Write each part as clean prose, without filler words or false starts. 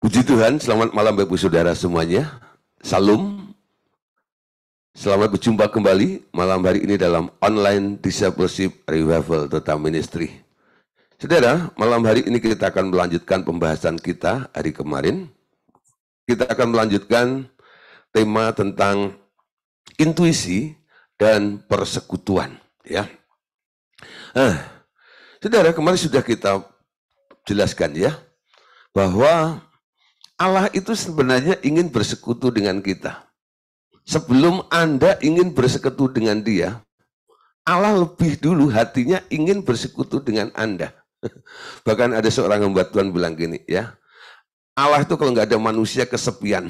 Puji Tuhan, selamat malam Bapak Saudara semuanya. Salam, selamat berjumpa kembali malam hari ini dalam Online Discipleship Revival Total Ministry. Saudara, malam hari ini kita akan melanjutkan pembahasan kita hari kemarin. Kita akan melanjutkan tema tentang intuisi dan persekutuan. Ya. Saudara, kemarin sudah kita jelaskan ya, bahwa Allah itu sebenarnya ingin bersekutu dengan kita. Sebelum Anda ingin bersekutu dengan Dia, Allah lebih dulu hatinya ingin bersekutu dengan Anda. Bahkan ada seorang hamba Tuhan bilang gini ya, Allah itu kalau nggak ada manusia kesepian.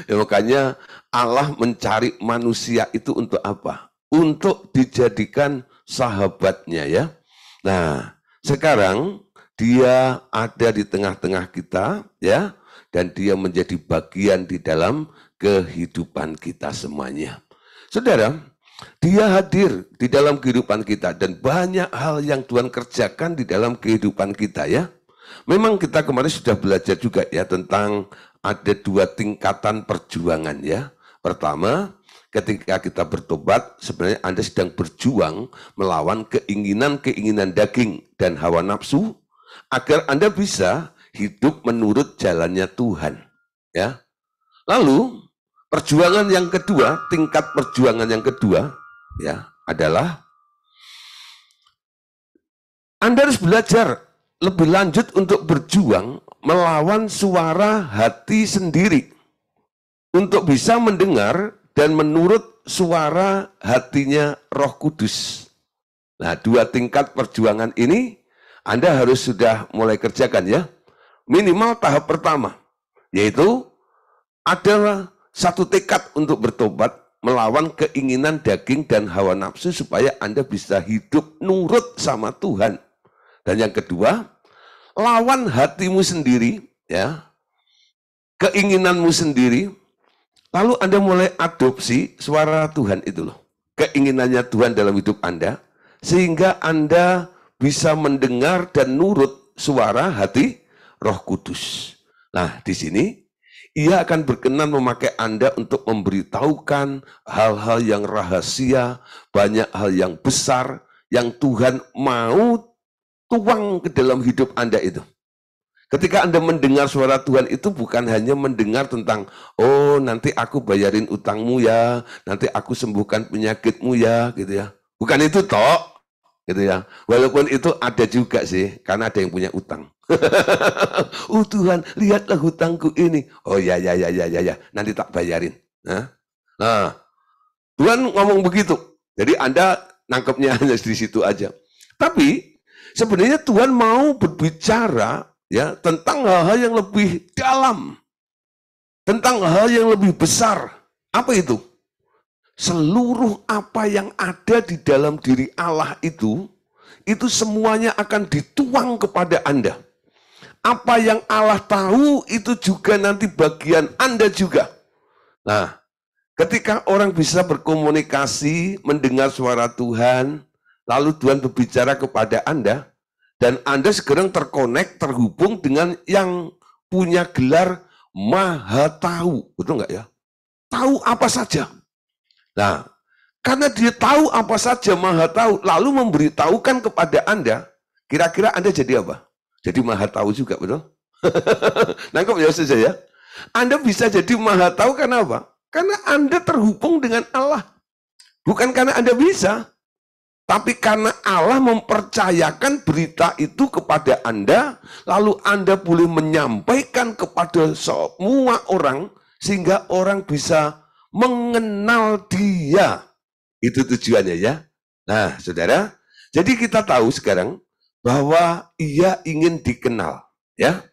Ya, makanya Allah mencari manusia itu untuk apa? Untuk dijadikan sahabatnya ya. Nah, sekarang Dia ada di tengah-tengah kita, ya, dan Dia menjadi bagian di dalam kehidupan kita semuanya. Saudara, Dia hadir di dalam kehidupan kita dan banyak hal yang Tuhan kerjakan di dalam kehidupan kita, ya. Memang kita kemarin sudah belajar juga ya tentang ada dua tingkatan perjuangan, ya. Pertama, ketika kita bertobat, sebenarnya Anda sedang berjuang melawan keinginan-keinginan daging dan hawa nafsu, agar Anda bisa hidup menurut jalannya Tuhan. Ya. Lalu, perjuangan yang kedua, tingkat perjuangan yang kedua, ya, adalah Anda harus belajar lebih lanjut untuk berjuang melawan suara hati sendiri. Untuk bisa mendengar dan menurut suara hatinya Roh Kudus. Nah, dua tingkat perjuangan ini Anda harus sudah mulai kerjakan ya. Minimal tahap pertama, yaitu adalah satu tekad untuk bertobat melawan keinginan daging dan hawa nafsu supaya Anda bisa hidup nurut sama Tuhan. Dan yang kedua, lawan hatimu sendiri, ya, keinginanmu sendiri, lalu Anda mulai adopsi suara Tuhan itu loh. Keinginannya Tuhan dalam hidup Anda, sehingga Anda bisa mendengar dan nurut suara hati Roh Kudus. Nah, di sini Ia akan berkenan memakai Anda untuk memberitahukan hal-hal yang rahasia, banyak hal yang besar yang Tuhan mau tuang ke dalam hidup Anda itu. Ketika Anda mendengar suara Tuhan itu bukan hanya mendengar tentang, oh nanti aku bayarin utangmu ya, nanti aku sembuhkan penyakitmu ya, gitu ya. Bukan itu toh. Gitu ya. Walaupun itu ada juga sih, karena ada yang punya utang. Oh Tuhan, lihatlah hutangku ini. Oh ya, nanti tak bayarin. Nah, Tuhan ngomong begitu. Jadi Anda nangkepnya hanya di situ aja. Tapi sebenarnya Tuhan mau berbicara ya tentang hal-hal yang lebih dalam, tentang hal yang lebih besar. Apa itu? Seluruh apa yang ada di dalam diri Allah itu semuanya akan dituang kepada Anda. Apa yang Allah tahu itu juga nanti bagian Anda juga. Nah, ketika orang bisa berkomunikasi, mendengar suara Tuhan, lalu Tuhan berbicara kepada Anda, dan Anda sekarang terkonek, terhubung dengan yang punya gelar Maha Tahu. Betul nggak ya? Tahu apa saja. Nah, karena Dia tahu apa saja, Maha Tahu, lalu memberitahukan kepada Anda, kira-kira Anda jadi apa? Jadi Maha Tahu juga, betul? Nangkep ya saja ya? Anda bisa jadi Maha Tahu karena apa? Karena Anda terhubung dengan Allah. Bukan karena Anda bisa, tapi karena Allah mempercayakan berita itu kepada Anda, lalu Anda boleh menyampaikan kepada semua orang, sehingga orang bisa mengenal Dia. Itu tujuannya ya. Nah, saudara, jadi kita tahu sekarang bahwa Ia ingin dikenal. Ya,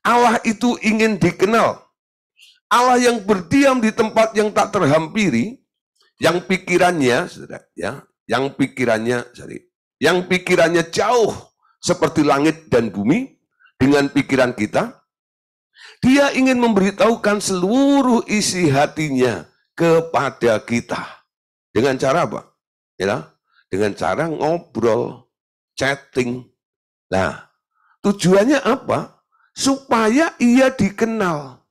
Allah itu ingin dikenal. Allah yang berdiam di tempat yang tak terhampiri, yang pikirannya, saudara, ya, yang pikirannya jauh seperti langit dan bumi dengan pikiran kita. Dia ingin memberitahukan seluruh isi hatinya kepada kita. Dengan cara apa? Ya, dengan cara ngobrol, chatting. Nah, tujuannya apa? supaya ia dikenal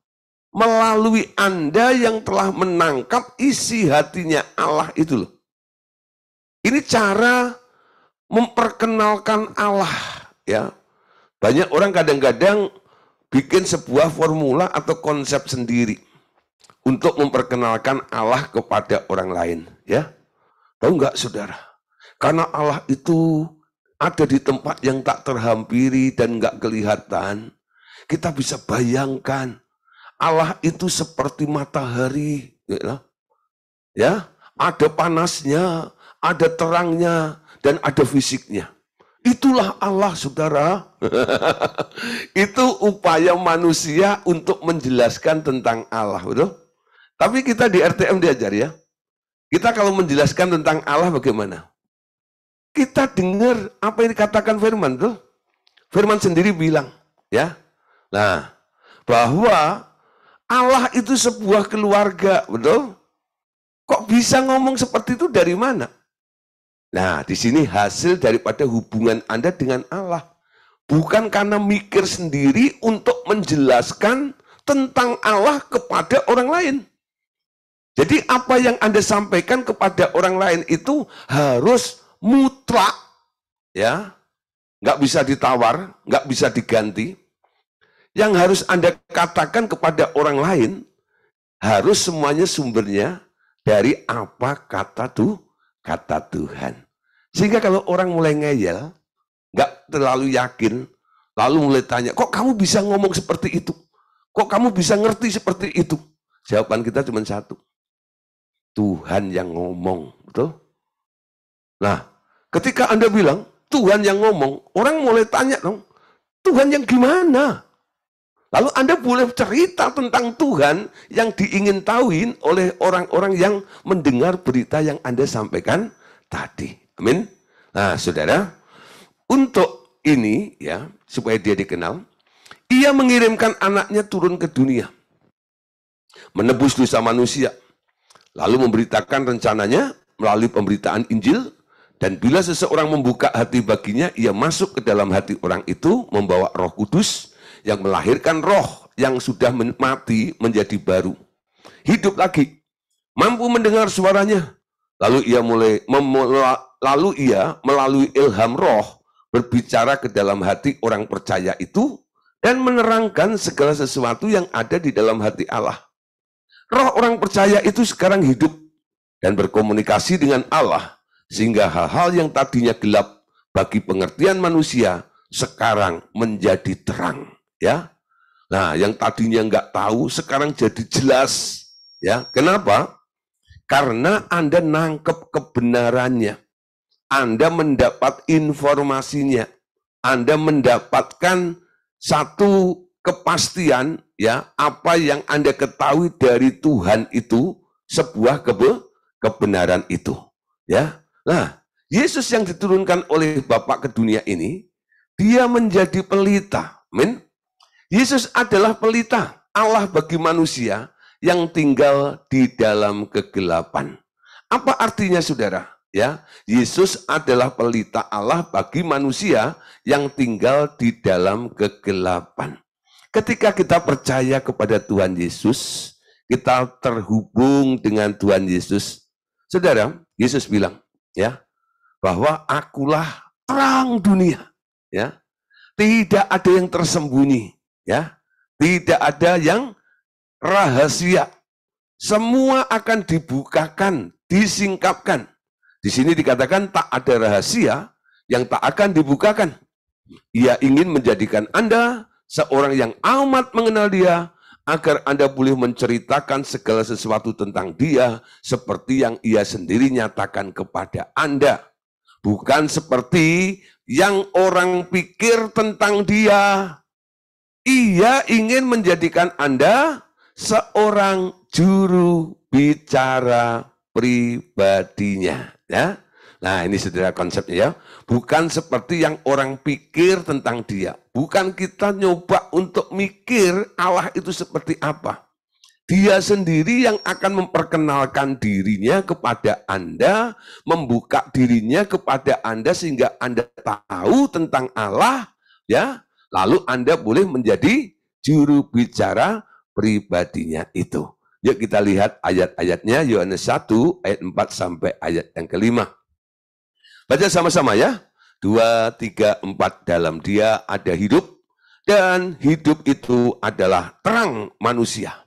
melalui Anda yang telah menangkap isi hatinya Allah itu loh. Ini cara memperkenalkan Allah, ya. Banyak orang kadang-kadang bikin sebuah formula atau konsep sendiri untuk memperkenalkan Allah kepada orang lain, ya. Tahu nggak, saudara? Karena Allah itu ada di tempat yang tak terhampiri dan nggak kelihatan, kita bisa bayangkan Allah itu seperti matahari, ya, ada panasnya, ada terangnya, dan ada fisiknya. Itulah Allah, saudara. Itu upaya manusia untuk menjelaskan tentang Allah, betul? Tapi kita di RTM diajar, ya. Kita kalau menjelaskan tentang Allah bagaimana? Kita dengar apa yang dikatakan Firman, tuh. Firman sendiri bilang, ya. Nah, bahwa Allah itu sebuah keluarga, betul? Kok bisa ngomong seperti itu dari mana? Nah, di sini hasil daripada hubungan Anda dengan Allah. Bukan karena mikir sendiri untuk menjelaskan tentang Allah kepada orang lain. Jadi apa yang Anda sampaikan kepada orang lain itu harus mutlak, ya, nggak bisa ditawar, nggak bisa diganti. Yang harus Anda katakan kepada orang lain harus semuanya sumbernya dari apa kata Tuhan. Sehingga kalau orang mulai ngeyel, nggak terlalu yakin, lalu mulai tanya, kok kamu bisa ngomong seperti itu? Kok kamu bisa ngerti seperti itu? Jawaban kita cuma satu. Tuhan yang ngomong, betul? Nah, ketika Anda bilang, Tuhan yang ngomong, orang mulai tanya dong, Tuhan yang gimana? Lalu Anda boleh cerita tentang Tuhan yang diingin tahuin oleh orang-orang yang mendengar berita yang Anda sampaikan tadi. Amin. Nah, saudara, untuk ini, ya, supaya dia dikenal, ia mengirimkan anaknya turun ke dunia, menebus dosa manusia, lalu memberitakan rencananya melalui pemberitaan Injil, dan bila seseorang membuka hati baginya, ia masuk ke dalam hati orang itu, membawa Roh Kudus, yang melahirkan roh yang sudah mati menjadi baru. Hidup lagi, mampu mendengar suaranya. Lalu ia melalui ilham roh berbicara ke dalam hati orang percaya itu dan menerangkan segala sesuatu yang ada di dalam hati Allah. Roh orang percaya itu sekarang hidup dan berkomunikasi dengan Allah, sehingga hal-hal yang tadinya gelap bagi pengertian manusia sekarang menjadi terang. Ya, nah yang tadinya nggak tahu sekarang jadi jelas. Ya, kenapa? Karena Anda nangkep kebenarannya, Anda mendapat informasinya, Anda mendapatkan satu kepastian, ya, apa yang Anda ketahui dari Tuhan itu sebuah kebenaran itu. Ya, nah Yesus yang diturunkan oleh Bapa ke dunia ini, dia menjadi pelita. Amin. Yesus adalah pelita Allah bagi manusia yang tinggal di dalam kegelapan. Apa artinya, saudara? Ya, Yesus adalah pelita Allah bagi manusia yang tinggal di dalam kegelapan. Ketika kita percaya kepada Tuhan Yesus, kita terhubung dengan Tuhan Yesus. Saudara, Yesus bilang, ya, bahwa akulah terang dunia. Ya, tidak ada yang tersembunyi. Ya, tidak ada yang rahasia. Semua akan dibukakan, disingkapkan. Di sini dikatakan tak ada rahasia yang tak akan dibukakan. Ia ingin menjadikan Anda seorang yang amat mengenal Dia, agar Anda boleh menceritakan segala sesuatu tentang Dia seperti yang Ia sendiri nyatakan kepada Anda. Bukan seperti yang orang pikir tentang Dia. Ia ingin menjadikan Anda seorang juru bicara pribadinya, ya. Nah, ini saudara konsepnya, ya. Bukan seperti yang orang pikir tentang Dia. Bukan kita nyoba untuk mikir Allah itu seperti apa. Dia sendiri yang akan memperkenalkan dirinya kepada Anda, membuka dirinya kepada Anda sehingga Anda tahu tentang Allah, ya. Lalu Anda boleh menjadi juru bicara pribadinya itu. Yuk kita lihat ayat-ayatnya, Yohanes 1 ayat 4 sampai ayat yang kelima. Baca sama-sama ya. 2, 3, 4. Dalam Dia ada hidup, dan hidup itu adalah terang manusia.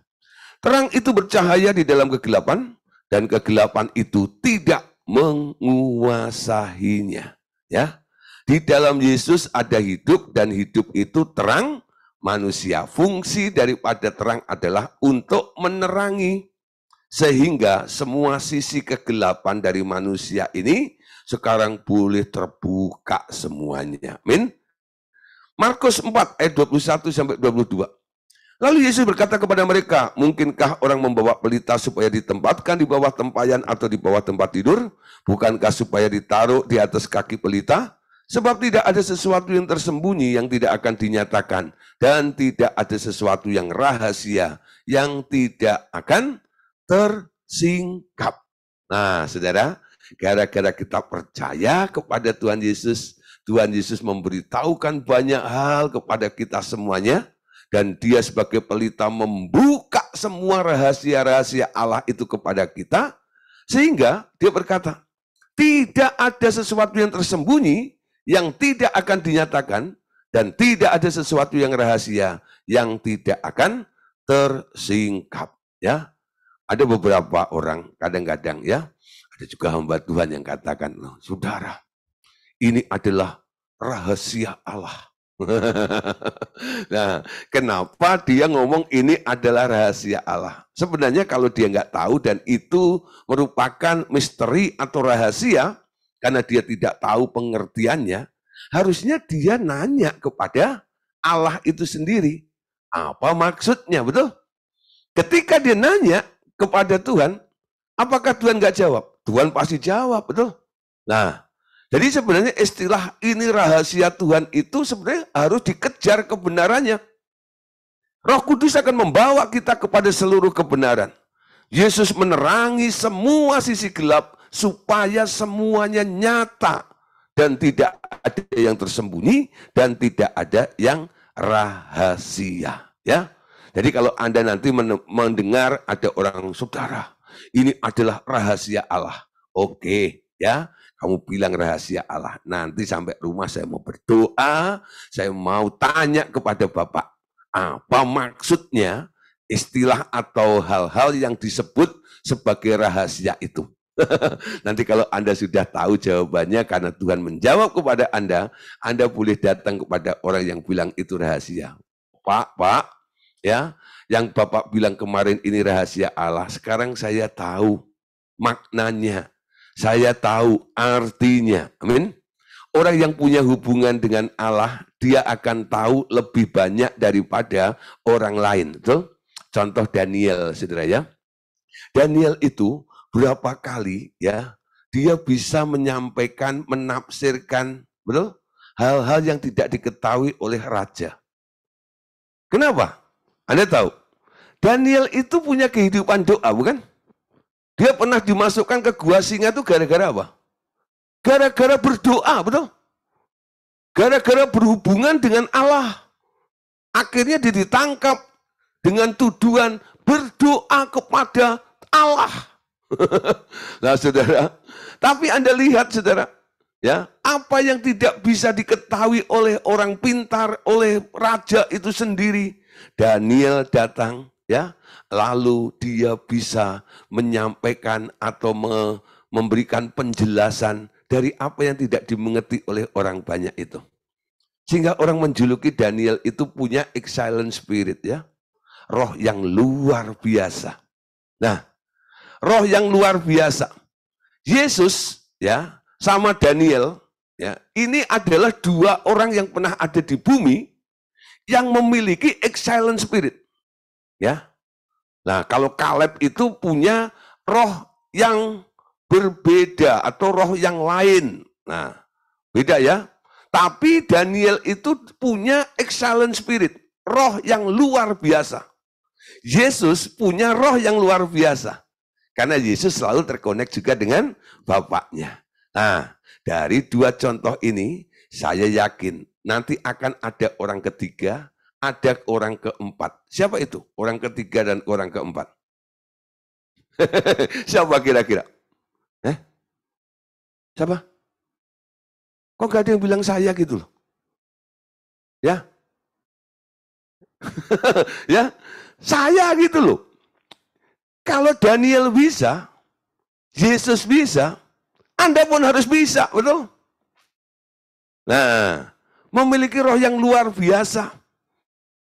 Terang itu bercahaya di dalam kegelapan, dan kegelapan itu tidak menguasainya. Ya, di dalam Yesus ada hidup, dan hidup itu terang manusia. Fungsi daripada terang adalah untuk menerangi, sehingga semua sisi kegelapan dari manusia ini sekarang boleh terbuka semuanya. Amin. Markus 4 ayat 21 sampai 22. Lalu Yesus berkata kepada mereka, mungkinkah orang membawa pelita supaya ditempatkan di bawah tempayan atau di bawah tempat tidur? Bukankah supaya ditaruh di atas kaki pelita? Sebab tidak ada sesuatu yang tersembunyi yang tidak akan dinyatakan, dan tidak ada sesuatu yang rahasia yang tidak akan tersingkap. Nah, saudara, gara-gara kita percaya kepada Tuhan Yesus memberitahukan banyak hal kepada kita semuanya, dan Dia sebagai pelita membuka semua rahasia-rahasia Allah itu kepada kita, sehingga Dia berkata, tidak ada sesuatu yang tersembunyi yang tidak akan dinyatakan, dan tidak ada sesuatu yang rahasia yang tidak akan tersingkap. Ya, ada beberapa orang kadang-kadang ya, ada juga hamba Tuhan yang katakan, saudara, ini adalah rahasia Allah. Nah, kenapa dia ngomong ini adalah rahasia Allah? Sebenarnya kalau dia nggak tahu dan itu merupakan misteri atau rahasia, karena dia tidak tahu pengertiannya, harusnya dia nanya kepada Allah itu sendiri. Apa maksudnya, betul? Ketika dia nanya kepada Tuhan, apakah Tuhan nggak jawab? Tuhan pasti jawab, betul? Nah, jadi sebenarnya istilah ini rahasia Tuhan itu sebenarnya harus dikejar kebenarannya. Roh Kudus akan membawa kita kepada seluruh kebenaran. Yesus menerangi semua sisi gelap supaya semuanya nyata dan tidak ada yang tersembunyi dan tidak ada yang rahasia. Ya, jadi kalau Anda nanti mendengar ada orang, saudara, ini adalah rahasia Allah. Oke, ya. Kamu bilang rahasia Allah. Nanti sampai rumah saya mau berdoa, saya mau tanya kepada Bapak, apa maksudnya istilah atau hal-hal yang disebut sebagai rahasia itu. Nanti kalau Anda sudah tahu jawabannya karena Tuhan menjawab kepada Anda boleh datang kepada orang yang bilang itu rahasia. Pak, ya, yang Bapak bilang kemarin ini rahasia Allah, sekarang saya tahu maknanya. Saya tahu artinya. Amin. Orang yang punya hubungan dengan Allah, dia akan tahu lebih banyak daripada orang lain. Betul? Contoh Daniel, saudara ya. Daniel itu berapa kali ya, dia bisa menyampaikan, menafsirkan, betul? Hal-hal yang tidak diketahui oleh raja. Kenapa? Anda tahu? Daniel itu punya kehidupan doa, bukan? Dia pernah dimasukkan ke gua singa itu gara-gara apa? Gara-gara berdoa, betul? Gara-gara berhubungan dengan Allah. Akhirnya dia ditangkap dengan tuduhan berdoa kepada Allah. Nah, saudara, tapi Anda lihat, saudara, ya, apa yang tidak bisa diketahui oleh orang pintar, oleh raja itu sendiri, Daniel datang, ya, lalu dia bisa menyampaikan atau memberikan penjelasan dari apa yang tidak dimengerti oleh orang banyak itu. Sehingga orang menjuluki Daniel itu punya excellent spirit, ya, roh yang luar biasa. Nah, roh yang luar biasa. Yesus, ya, sama Daniel, ya, ini adalah dua orang yang pernah ada di bumi yang memiliki excellent spirit, ya. Nah, kalau Kaleb itu punya roh yang berbeda atau roh yang lain. Nah, beda ya. Tapi Daniel itu punya excellent spirit, roh yang luar biasa. Yesus punya roh yang luar biasa. Karena Yesus selalu terkonek juga dengan Bapaknya. Nah, dari dua contoh ini, saya yakin nanti akan ada orang ketiga, ada orang keempat. Siapa itu? Orang ketiga dan orang keempat. Siapa kira-kira? Siapa? Kok gak ada yang bilang saya gitu loh? Ya? Ya, saya gitu loh. Kalau Daniel bisa, Yesus bisa, Anda pun harus bisa, betul? Nah, memiliki roh yang luar biasa.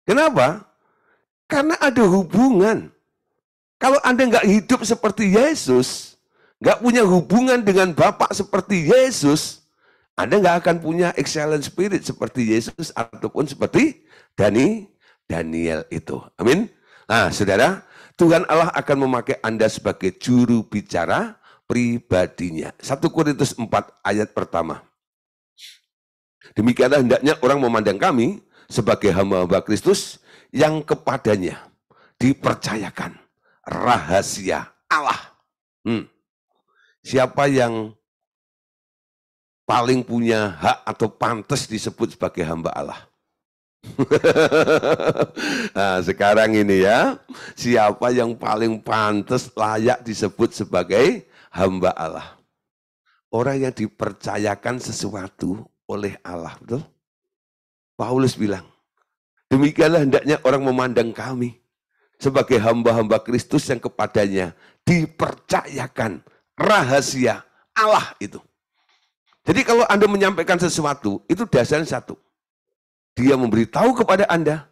Kenapa? Karena ada hubungan. Kalau Anda nggak hidup seperti Yesus, nggak punya hubungan dengan Bapa seperti Yesus, Anda nggak akan punya excellent spirit seperti Yesus ataupun seperti Daniel itu. Amin. Nah, saudara, Tuhan Allah akan memakai Anda sebagai juru bicara pribadinya. 1 Korintus 4 ayat pertama. Demikianlah hendaknya orang memandang kami sebagai hamba-hamba Kristus yang kepadanya dipercayakan rahasia Allah. Siapa yang paling punya hak atau pantas disebut sebagai hamba Allah? Nah, sekarang ini ya, siapa yang paling pantas layak disebut sebagai hamba Allah? Orang yang dipercayakan sesuatu oleh Allah, betul? Paulus bilang, demikianlah hendaknya orang memandang kami sebagai hamba-hamba Kristus yang kepadanya dipercayakan rahasia Allah itu. Jadi kalau Anda menyampaikan sesuatu, itu dasarnya satu. Dia memberitahu kepada Anda,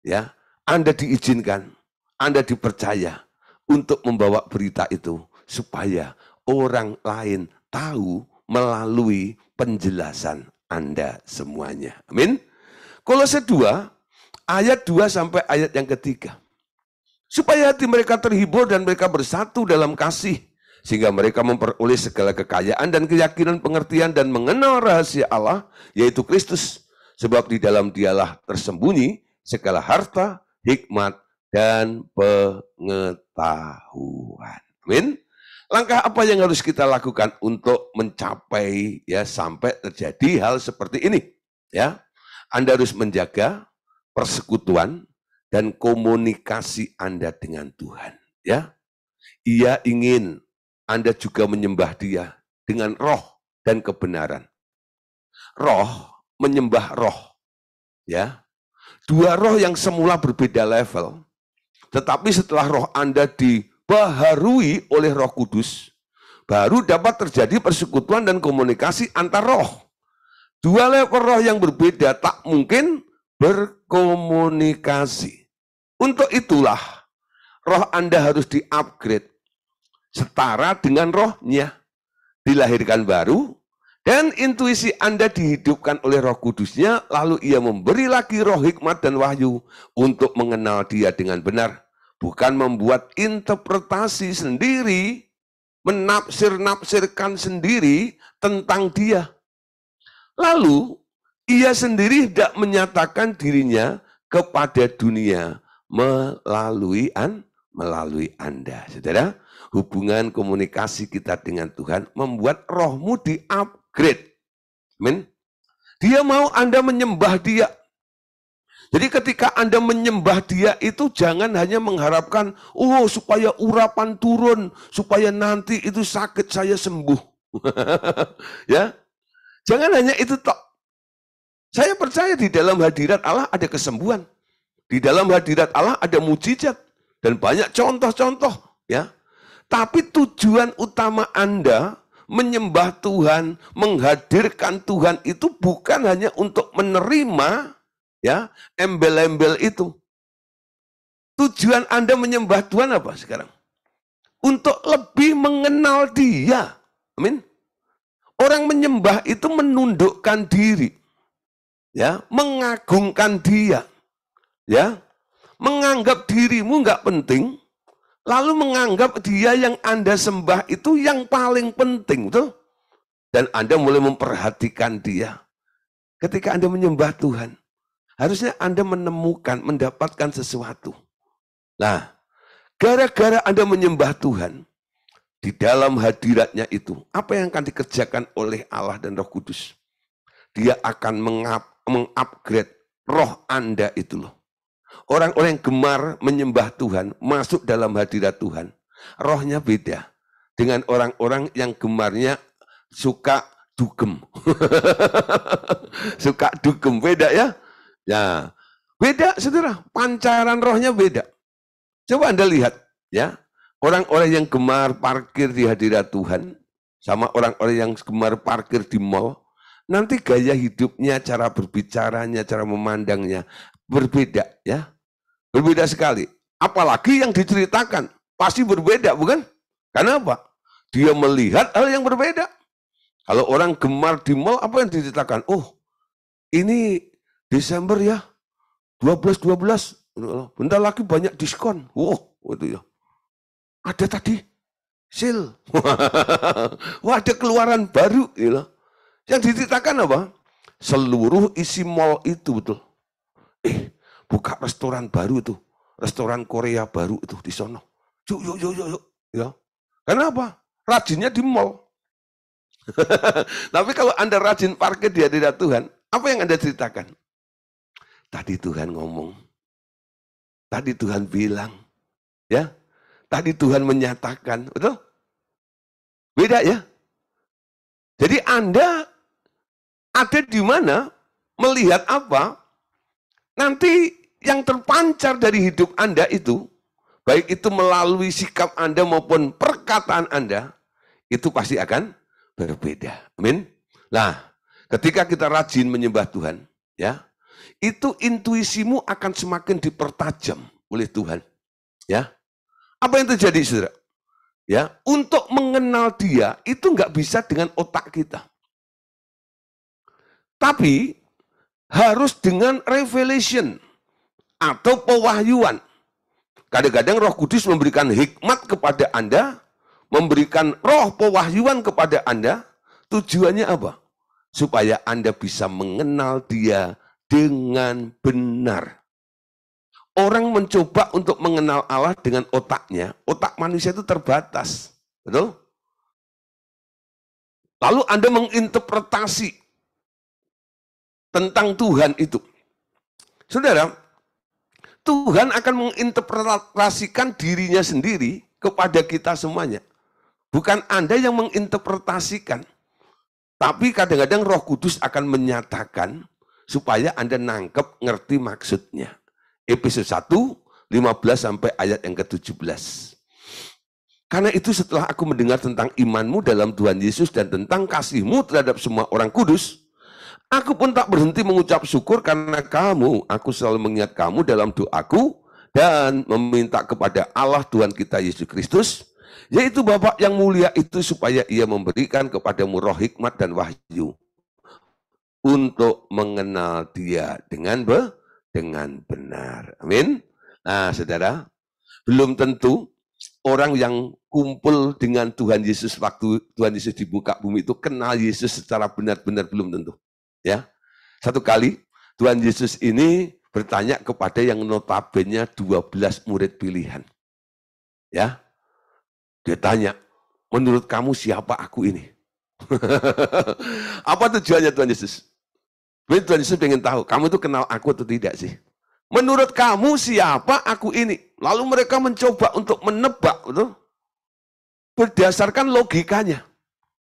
ya, Anda diizinkan, Anda dipercaya untuk membawa berita itu supaya orang lain tahu melalui penjelasan Anda semuanya. Amin. Kolose 2 ayat 2 sampai ayat yang ketiga. Supaya hati mereka terhibur dan mereka bersatu dalam kasih, sehingga mereka memperoleh segala kekayaan dan keyakinan pengertian dan mengenal rahasia Allah, yaitu Kristus. Sebab di dalam dialah tersembunyi segala harta, hikmat, dan pengetahuan. Amin. Langkah apa yang harus kita lakukan untuk mencapai ya sampai terjadi hal seperti ini? Ya, Anda harus menjaga persekutuan dan komunikasi Anda dengan Tuhan. Ya, Ia ingin Anda juga menyembah Dia dengan roh dan kebenaran. Roh menyembah roh, ya. Dua roh yang semula berbeda level, tetapi setelah roh Anda dibaharui oleh Roh Kudus, baru dapat terjadi persekutuan dan komunikasi antar roh. Dua level roh yang berbeda tak mungkin berkomunikasi. Untuk itulah roh Anda harus di-upgrade setara dengan rohnya, dilahirkan baru. Dan intuisi Anda dihidupkan oleh Roh Kudusnya, lalu Ia memberi lagi roh hikmat dan wahyu untuk mengenal Dia dengan benar. Bukan membuat interpretasi sendiri, menafsir-nafsirkan sendiri tentang Dia. Lalu, Ia sendiri tidak menyatakan dirinya kepada dunia melalui Anda. Saudara, hubungan komunikasi kita dengan Tuhan membuat rohmu di-upgrade. Amin. Dia mau Anda menyembah Dia. Jadi ketika Anda menyembah Dia itu jangan hanya mengharapkan, oh supaya urapan turun, supaya nanti itu sakit saya sembuh. Ya, jangan hanya itu tok. Saya percaya di dalam hadirat Allah ada kesembuhan. Di dalam hadirat Allah ada mujizat dan banyak contoh-contoh, ya. Tapi tujuan utama Anda menyembah Tuhan, menghadirkan Tuhan itu bukan hanya untuk menerima ya embel-embel itu. Tujuan Anda menyembah Tuhan apa sekarang? Untuk lebih mengenal Dia. Amin. Orang menyembah itu menundukkan diri. Ya, mengagungkan Dia. Ya. Menganggap dirimu enggak penting. Lalu menganggap Dia yang Anda sembah itu yang paling penting, betul? Dan Anda mulai memperhatikan Dia. Ketika Anda menyembah Tuhan, harusnya Anda menemukan, mendapatkan sesuatu. Nah, gara-gara Anda menyembah Tuhan, di dalam hadiratnya itu, apa yang akan dikerjakan oleh Allah dan Roh Kudus? Dia akan mengupgrade roh Anda itu loh. Orang-orang yang gemar menyembah Tuhan, masuk dalam hadirat Tuhan, rohnya beda dengan orang-orang yang gemarnya suka dugem. Suka dugem, beda ya? Ya, beda saudara, pancaran rohnya beda. Coba Anda lihat ya, orang-orang yang gemar parkir di hadirat Tuhan, sama orang-orang yang gemar parkir di mall, nanti gaya hidupnya, cara berbicaranya, cara memandangnya berbeda ya. Berbeda sekali. Apalagi yang diceritakan pasti berbeda, bukan? Karena apa? Dia melihat hal yang berbeda. Kalau orang gemar di mall, apa yang diceritakan? Oh, ini Desember ya, 12-12. Bentar lagi banyak diskon. Wow, itu ya. Ada tadi sale. Wah, ada keluaran baru. Gitu. Yang diceritakan apa? Seluruh isi mall itu betul. Buka restoran baru itu, restoran Korea baru itu di sono. Yuk. Ya. Kenapa? Rajinnya di mall. Tapi kalau Anda rajin parkir di hadirat Tuhan, apa yang Anda ceritakan? Tadi Tuhan ngomong. Tadi Tuhan bilang. Ya. Tadi Tuhan menyatakan. Betul? Beda ya? Jadi Anda ada di mana, melihat apa, nanti yang terpancar dari hidup Anda itu, baik itu melalui sikap Anda maupun perkataan Anda, itu pasti akan berbeda. Amin. Nah, ketika kita rajin menyembah Tuhan, ya, itu intuisimu akan semakin dipertajam oleh Tuhan. Ya, apa yang terjadi, saudara? Ya, untuk mengenal Dia itu nggak bisa dengan otak kita, tapi harus dengan revelation atau pewahyuan. Kadang-kadang Roh Kudus memberikan hikmat kepada Anda, memberikan roh pewahyuan kepada Anda, tujuannya apa? Supaya Anda bisa mengenal Dia dengan benar. Orang mencoba untuk mengenal Allah dengan otaknya, otak manusia itu terbatas. Betul? Lalu Anda menginterpretasi tentang Tuhan itu. Saudara, Tuhan akan menginterpretasikan dirinya sendiri kepada kita semuanya. Bukan Anda yang menginterpretasikan. Tapi kadang-kadang Roh Kudus akan menyatakan supaya Anda nangkep, ngerti maksudnya. Efesus 1, 15 sampai ayat yang ke-17. Karena itu setelah aku mendengar tentang imanmu dalam Tuhan Yesus dan tentang kasihmu terhadap semua orang kudus, aku pun tak berhenti mengucap syukur karena kamu. Aku selalu mengingat kamu dalam doaku dan meminta kepada Allah Tuhan kita Yesus Kristus, yaitu Bapa yang mulia itu, supaya Ia memberikan kepadamu roh hikmat dan wahyu untuk mengenal Dia dengan benar. Amin. Nah, saudara, belum tentu orang yang kumpul dengan Tuhan Yesus waktu Tuhan Yesus dibuka bumi itu kenal Yesus secara benar-benar, belum tentu. Ya, satu kali Tuhan Yesus ini bertanya kepada yang notabene 12 murid pilihan. Ya, dia tanya, menurut kamu siapa aku ini? Apa tujuannya Tuhan Yesus? Tuhan Yesus ingin tahu, kamu itu kenal aku atau tidak sih? Menurut kamu siapa aku ini? Lalu mereka mencoba untuk menebak, betul? Berdasarkan logikanya.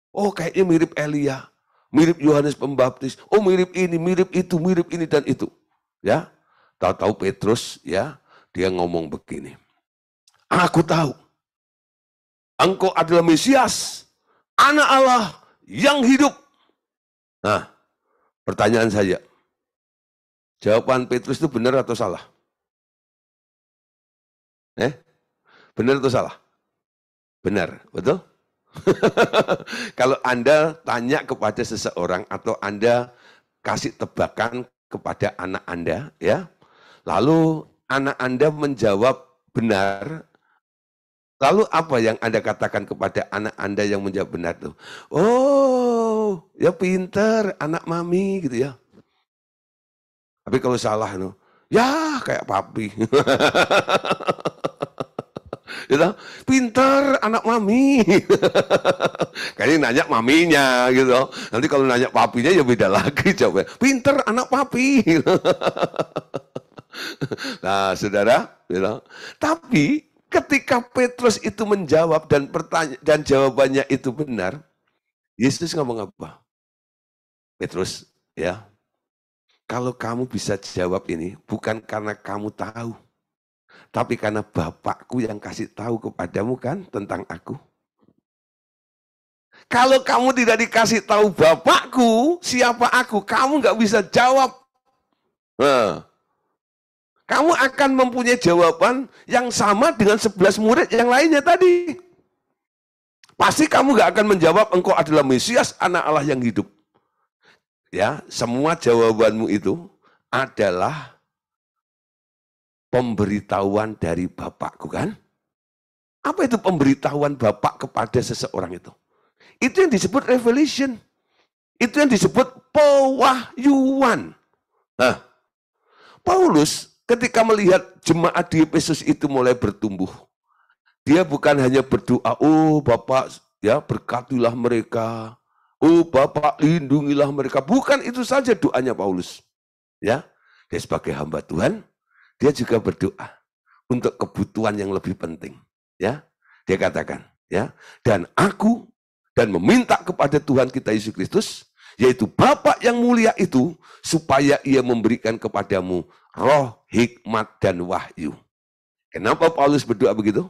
Oh, kayaknya mirip Elia. Mirip Yohanes Pembaptis, oh mirip ini, mirip itu, mirip ini dan itu. Ya, tahu-tahu Petrus, ya, dia ngomong begini. Aku tahu, engkau adalah Mesias, Anak Allah yang hidup. Nah, pertanyaan saya, jawaban Petrus itu benar atau salah? Benar atau salah? Benar, betul? Kalau Anda tanya kepada seseorang atau Anda kasih tebakan kepada anak Anda, ya, lalu anak Anda menjawab benar, lalu apa yang Anda katakan kepada anak Anda yang menjawab benar itu? Oh, ya pinter, anak mami gitu ya. Tapi kalau salah, ya kayak papi. Gitu. Pinter anak mami. Kayaknya nanya maminya gitu. Nanti kalau nanya papinya ya beda lagi jawabnya. Pinter anak papi. Nah, saudara, gitu. Tapi ketika Petrus itu menjawab dan jawabannya itu benar, Yesus ngomong apa? Petrus, ya, kalau kamu bisa jawab ini bukan karena kamu tahu, tapi karena Bapakku yang kasih tahu kepadamu kan tentang aku. Kalau kamu tidak dikasih tahu Bapakku, siapa aku, kamu nggak bisa jawab. Nah, kamu akan mempunyai jawaban yang sama dengan 11 murid yang lainnya tadi. Pasti kamu nggak akan menjawab engkau adalah Mesias, anak Allah yang hidup. Ya, semua jawabanmu itu adalah pemberitahuan dari Bapakku kan? Apa itu pemberitahuan Bapak kepada seseorang itu? Itu yang disebut revelation. Itu yang disebut pewahyuan. Nah, Paulus ketika melihat jemaat di Efesus itu mulai bertumbuh, dia bukan hanya berdoa, oh Bapak ya berkatilah mereka, oh Bapak lindungilah mereka. Bukan itu saja doanya Paulus. Ya, dia sebagai hamba Tuhan, dia juga berdoa untuk kebutuhan yang lebih penting. Ya, dia katakan, ya, dan aku dan meminta kepada Tuhan kita Yesus Kristus, yaitu Bapa yang mulia itu, supaya ia memberikan kepadamu roh, hikmat, dan wahyu. Kenapa Paulus berdoa begitu?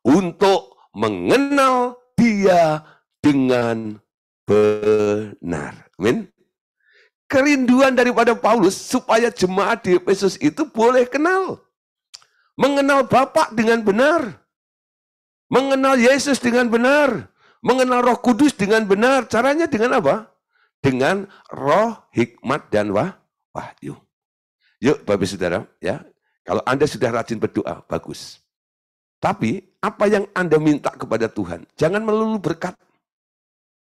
Untuk mengenal dia dengan benar. Amin. Kerinduan daripada Paulus supaya jemaat di Efesus itu boleh kenal. Mengenal Bapa dengan benar. Mengenal Yesus dengan benar. Mengenal Roh Kudus dengan benar. Caranya dengan apa? Dengan roh, hikmat, dan wahyu. Yuk Bapak Saudara, ya. Kalau Anda sudah rajin berdoa, bagus. Tapi apa yang Anda minta kepada Tuhan, jangan melulu berkat.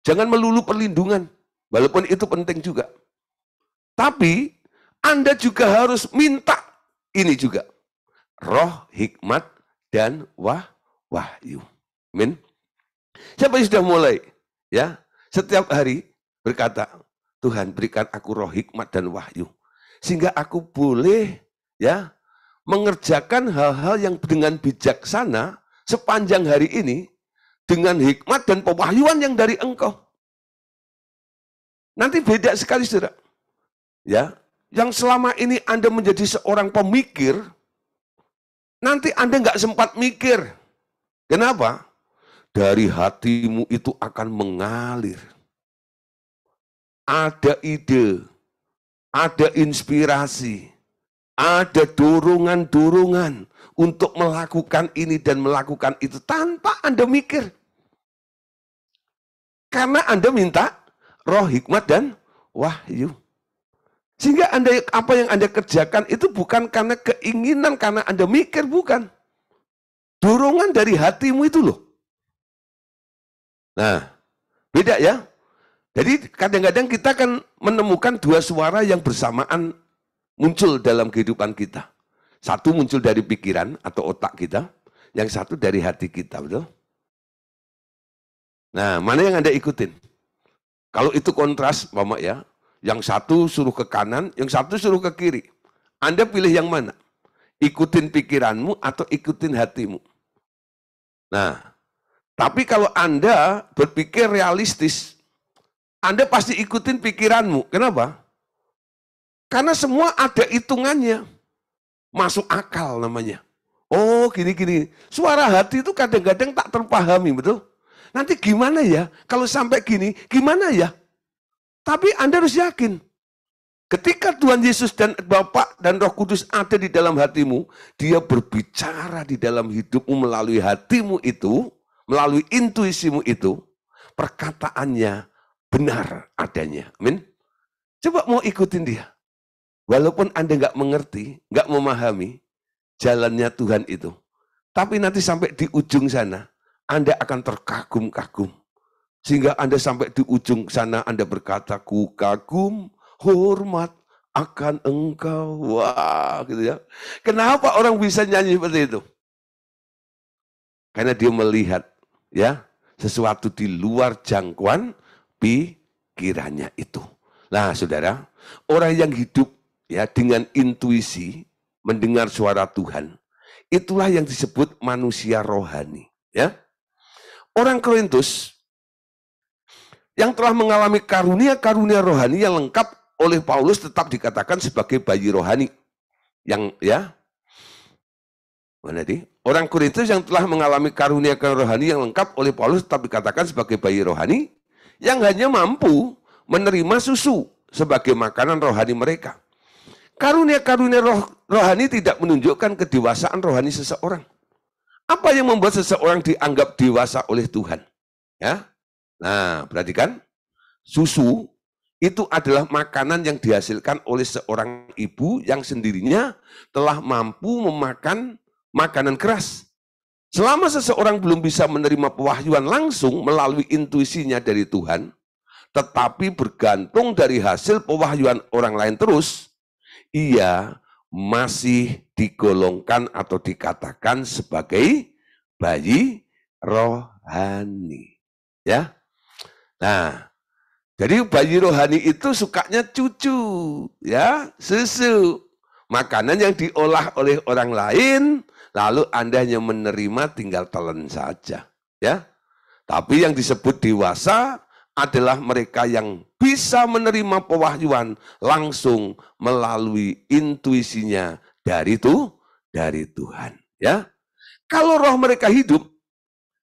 Jangan melulu perlindungan. Walaupun itu penting juga. Tapi Anda juga harus minta ini juga. Roh, hikmat, dan wahyu. Amin. Siapa yang sudah mulai? Ya, setiap hari berkata, Tuhan berikan aku roh, hikmat, dan wahyu. Sehingga aku boleh ya mengerjakan hal-hal yang dengan bijaksana sepanjang hari ini dengan hikmat dan pewahyuan yang dari Engkau. Nanti beda sekali, saudara. Ya, yang selama ini Anda menjadi seorang pemikir, nanti Anda nggak sempat mikir. Kenapa? Dari hatimu itu akan mengalir. Ada ide, ada inspirasi, ada dorongan-dorongan untuk melakukan ini dan melakukan itu tanpa Anda mikir. Karena Anda minta roh, hikmat, dan wahyu. Sehingga apa yang Anda kerjakan itu bukan karena keinginan, karena Anda mikir, bukan. Dorongan dari hatimu itu loh. Nah, beda ya. Jadi kadang-kadang kita kan menemukan dua suara yang bersamaan muncul dalam kehidupan kita. Satu muncul dari pikiran atau otak kita, yang satu dari hati kita, betul? Nah, mana yang Anda ikutin? Kalau itu kontras, Mama ya, yang satu suruh ke kanan, yang satu suruh ke kiri. Anda pilih yang mana? Ikutin pikiranmu atau ikutin hatimu? Nah, tapi kalau Anda berpikir realistis, Anda pasti ikutin pikiranmu. Kenapa? Karena semua ada hitungannya. Masuk akal namanya. Oh, gini-gini. Suara hati itu kadang-kadang tak terpahami, betul? Nanti gimana ya? Kalau sampai gini, gimana ya? Tapi Anda harus yakin. Ketika Tuhan Yesus dan Bapa dan Roh Kudus ada di dalam hatimu, dia berbicara di dalam hidupmu melalui hatimu itu, melalui intuisimu itu, perkataannya benar adanya. Amin. Coba mau ikutin dia. Walaupun Anda nggak mengerti, nggak memahami jalannya Tuhan itu. Tapi nanti sampai di ujung sana, Anda akan terkagum-kagum. Sehingga Anda sampai di ujung sana, Anda berkata, ku kagum, hormat akan engkau. Wah, gitu ya. Kenapa orang bisa nyanyi seperti itu? Karena dia melihat ya sesuatu di luar jangkauan pikirannya itu. Nah, saudara, orang yang hidup ya dengan intuisi mendengar suara Tuhan, itulah yang disebut manusia rohani. Ya, orang Korintus yang telah mengalami karunia-karunia rohani yang lengkap oleh Paulus tetap dikatakan sebagai bayi rohani. Yang ya, mana tadi? Orang Korintus yang telah mengalami karunia rohani yang lengkap oleh Paulus tetap dikatakan sebagai bayi rohani yang hanya mampu menerima susu sebagai makanan rohani mereka. Karunia-karunia rohani tidak menunjukkan kedewasaan rohani seseorang. Apa yang membuat seseorang dianggap dewasa oleh Tuhan? Ya, nah perhatikan, susu itu adalah makanan yang dihasilkan oleh seorang ibu yang sendirinya telah mampu memakan makanan keras. Selama seseorang belum bisa menerima pewahyuan langsung melalui intuisinya dari Tuhan, tetapi bergantung dari hasil pewahyuan orang lain terus, ia masih digolongkan atau dikatakan sebagai bayi rohani. Ya. Nah, jadi bayi rohani itu sukanya cucu, ya, susu. Makanan yang diolah oleh orang lain, lalu Anda hanya menerima tinggal telan saja, ya. Tapi yang disebut dewasa adalah mereka yang bisa menerima pewahyuan langsung melalui intuisinya dari Tuhan, ya. Kalau roh mereka hidup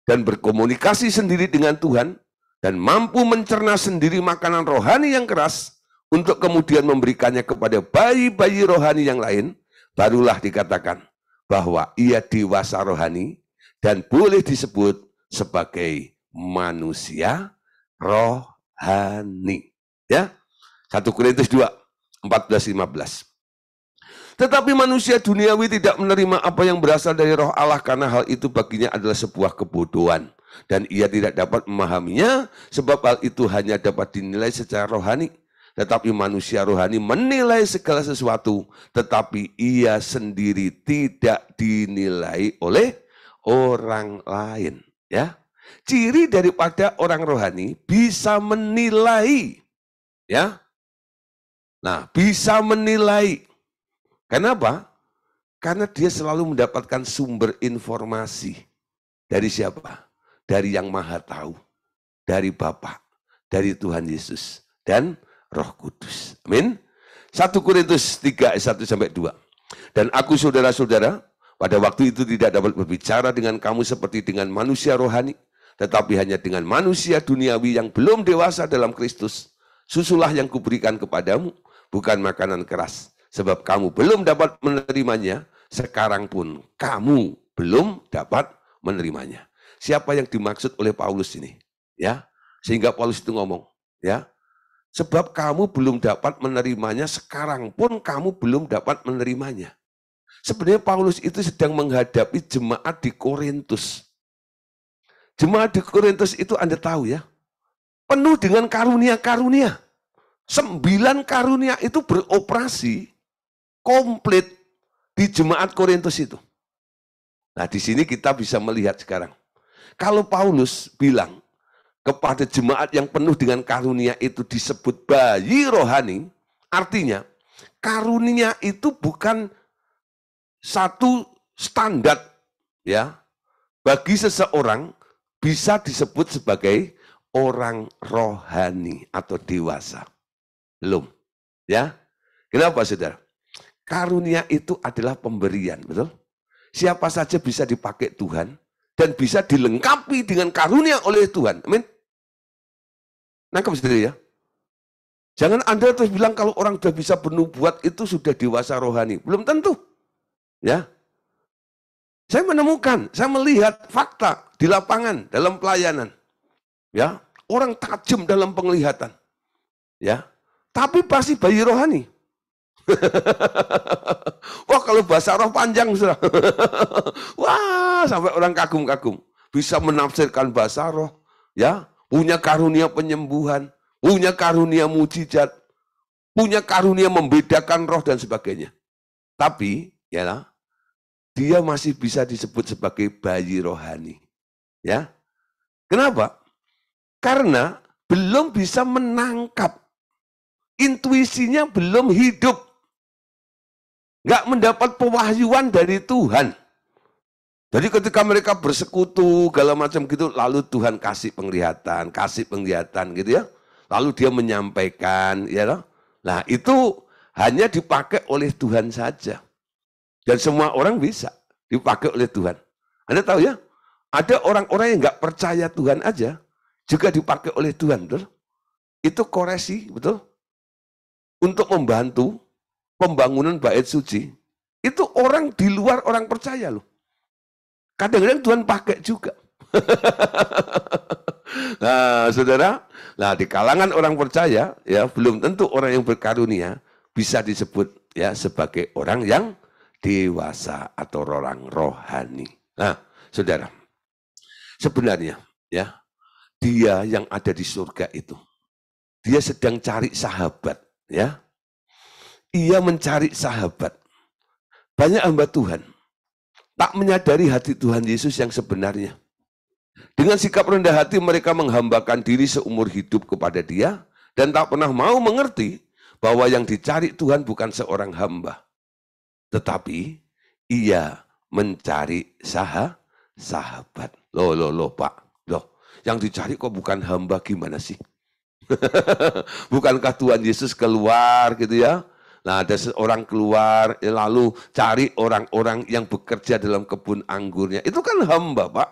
dan berkomunikasi sendiri dengan Tuhan dan mampu mencerna sendiri makanan rohani yang keras untuk kemudian memberikannya kepada bayi-bayi rohani yang lain, barulah dikatakan bahwa ia dewasa rohani dan boleh disebut sebagai manusia rohani. Ya, 1 Korintus 2, 14-15. Tetapi manusia duniawi tidak menerima apa yang berasal dari roh Allah karena hal itu baginya adalah sebuah kebodohan. Dan ia tidak dapat memahaminya sebab hal itu hanya dapat dinilai secara rohani. Tetapi manusia rohani menilai segala sesuatu, tetapi ia sendiri tidak dinilai oleh orang lain. Ya, ciri daripada orang rohani bisa menilai, ya. Nah, bisa menilai. Kenapa? Karena dia selalu mendapatkan sumber informasi dari siapa? Dari yang Maha Tahu, dari Bapa, dari Tuhan Yesus dan Roh Kudus. Amin. 1 Korintus 3 ayat 1-2. Dan aku saudara-saudara, pada waktu itu tidak dapat berbicara dengan kamu seperti dengan manusia rohani, tetapi hanya dengan manusia duniawi yang belum dewasa dalam Kristus. Susulah yang kuberikan kepadamu, bukan makanan keras. Sebab kamu belum dapat menerimanya, sekarang pun kamu belum dapat menerimanya. Siapa yang dimaksud oleh Paulus ini? Ya, sehingga Paulus itu ngomong, ya, sebab kamu belum dapat menerimanya, sekarang pun kamu belum dapat menerimanya. Sebenarnya Paulus itu sedang menghadapi jemaat di Korintus. Jemaat di Korintus itu Anda tahu ya, penuh dengan karunia-karunia. 9 karunia itu beroperasi komplit di jemaat Korintus itu. Nah, di sini kita bisa melihat sekarang. Kalau Paulus bilang kepada jemaat yang penuh dengan karunia itu disebut bayi rohani, artinya karunia itu bukan satu standar ya. Bagi seseorang bisa disebut sebagai orang rohani atau dewasa. Belum. Ya. Kenapa, Saudara? Karunia itu adalah pemberian, betul? Siapa saja bisa dipakai Tuhan dan bisa dilengkapi dengan karunia oleh Tuhan. Amin. Nangkep sendiri ya. Jangan Anda terus bilang kalau orang sudah bisa bernubuat itu sudah dewasa rohani. Belum tentu. Ya. Saya menemukan, saya melihat fakta di lapangan dalam pelayanan. Ya, orang tajam dalam penglihatan. Ya. Tapi pasti bayi rohani. Wah, kalau bahasa roh panjang sudah. Wah, sampai orang kagum-kagum. Bisa menafsirkan bahasa roh, ya, punya karunia penyembuhan, punya karunia mujizat, punya karunia membedakan roh dan sebagainya. Tapi, ya, dia masih bisa disebut sebagai bayi rohani. Ya. Kenapa? Karena belum bisa menangkap. Intuisinya belum hidup. Nggak mendapat pewahyuan dari Tuhan. Jadi ketika mereka bersekutu, segala macam gitu, lalu Tuhan kasih penglihatan gitu ya. Lalu dia menyampaikan, ya loh. Nah itu hanya dipakai oleh Tuhan saja. Dan semua orang bisa dipakai oleh Tuhan. Anda tahu ya, ada orang-orang yang nggak percaya Tuhan aja, juga dipakai oleh Tuhan, betul? Itu koreksi, betul? Untuk membantu pembangunan bait suci, itu orang di luar orang percaya loh. Kadang-kadang Tuhan pakai juga. Nah, saudara, nah di kalangan orang percaya, ya belum tentu orang yang berkarunia bisa disebut ya sebagai orang yang dewasa atau orang rohani. Nah, saudara, sebenarnya ya dia yang ada di surga itu, dia sedang cari sahabat, ya. Ia mencari sahabat. Banyak hamba Tuhan tak menyadari hati Tuhan Yesus yang sebenarnya. Dengan sikap rendah hati mereka menghambakan diri seumur hidup kepada Dia dan tak pernah mau mengerti bahwa yang dicari Tuhan bukan seorang hamba, tetapi ia mencari sahabat. Loh Pak, loh yang dicari kok bukan hamba, gimana sih? Bukankah Tuhan Yesus keluar gitu ya? Nah ada seorang keluar lalu cari orang-orang yang bekerja dalam kebun anggurnya. Itu kan hamba Pak.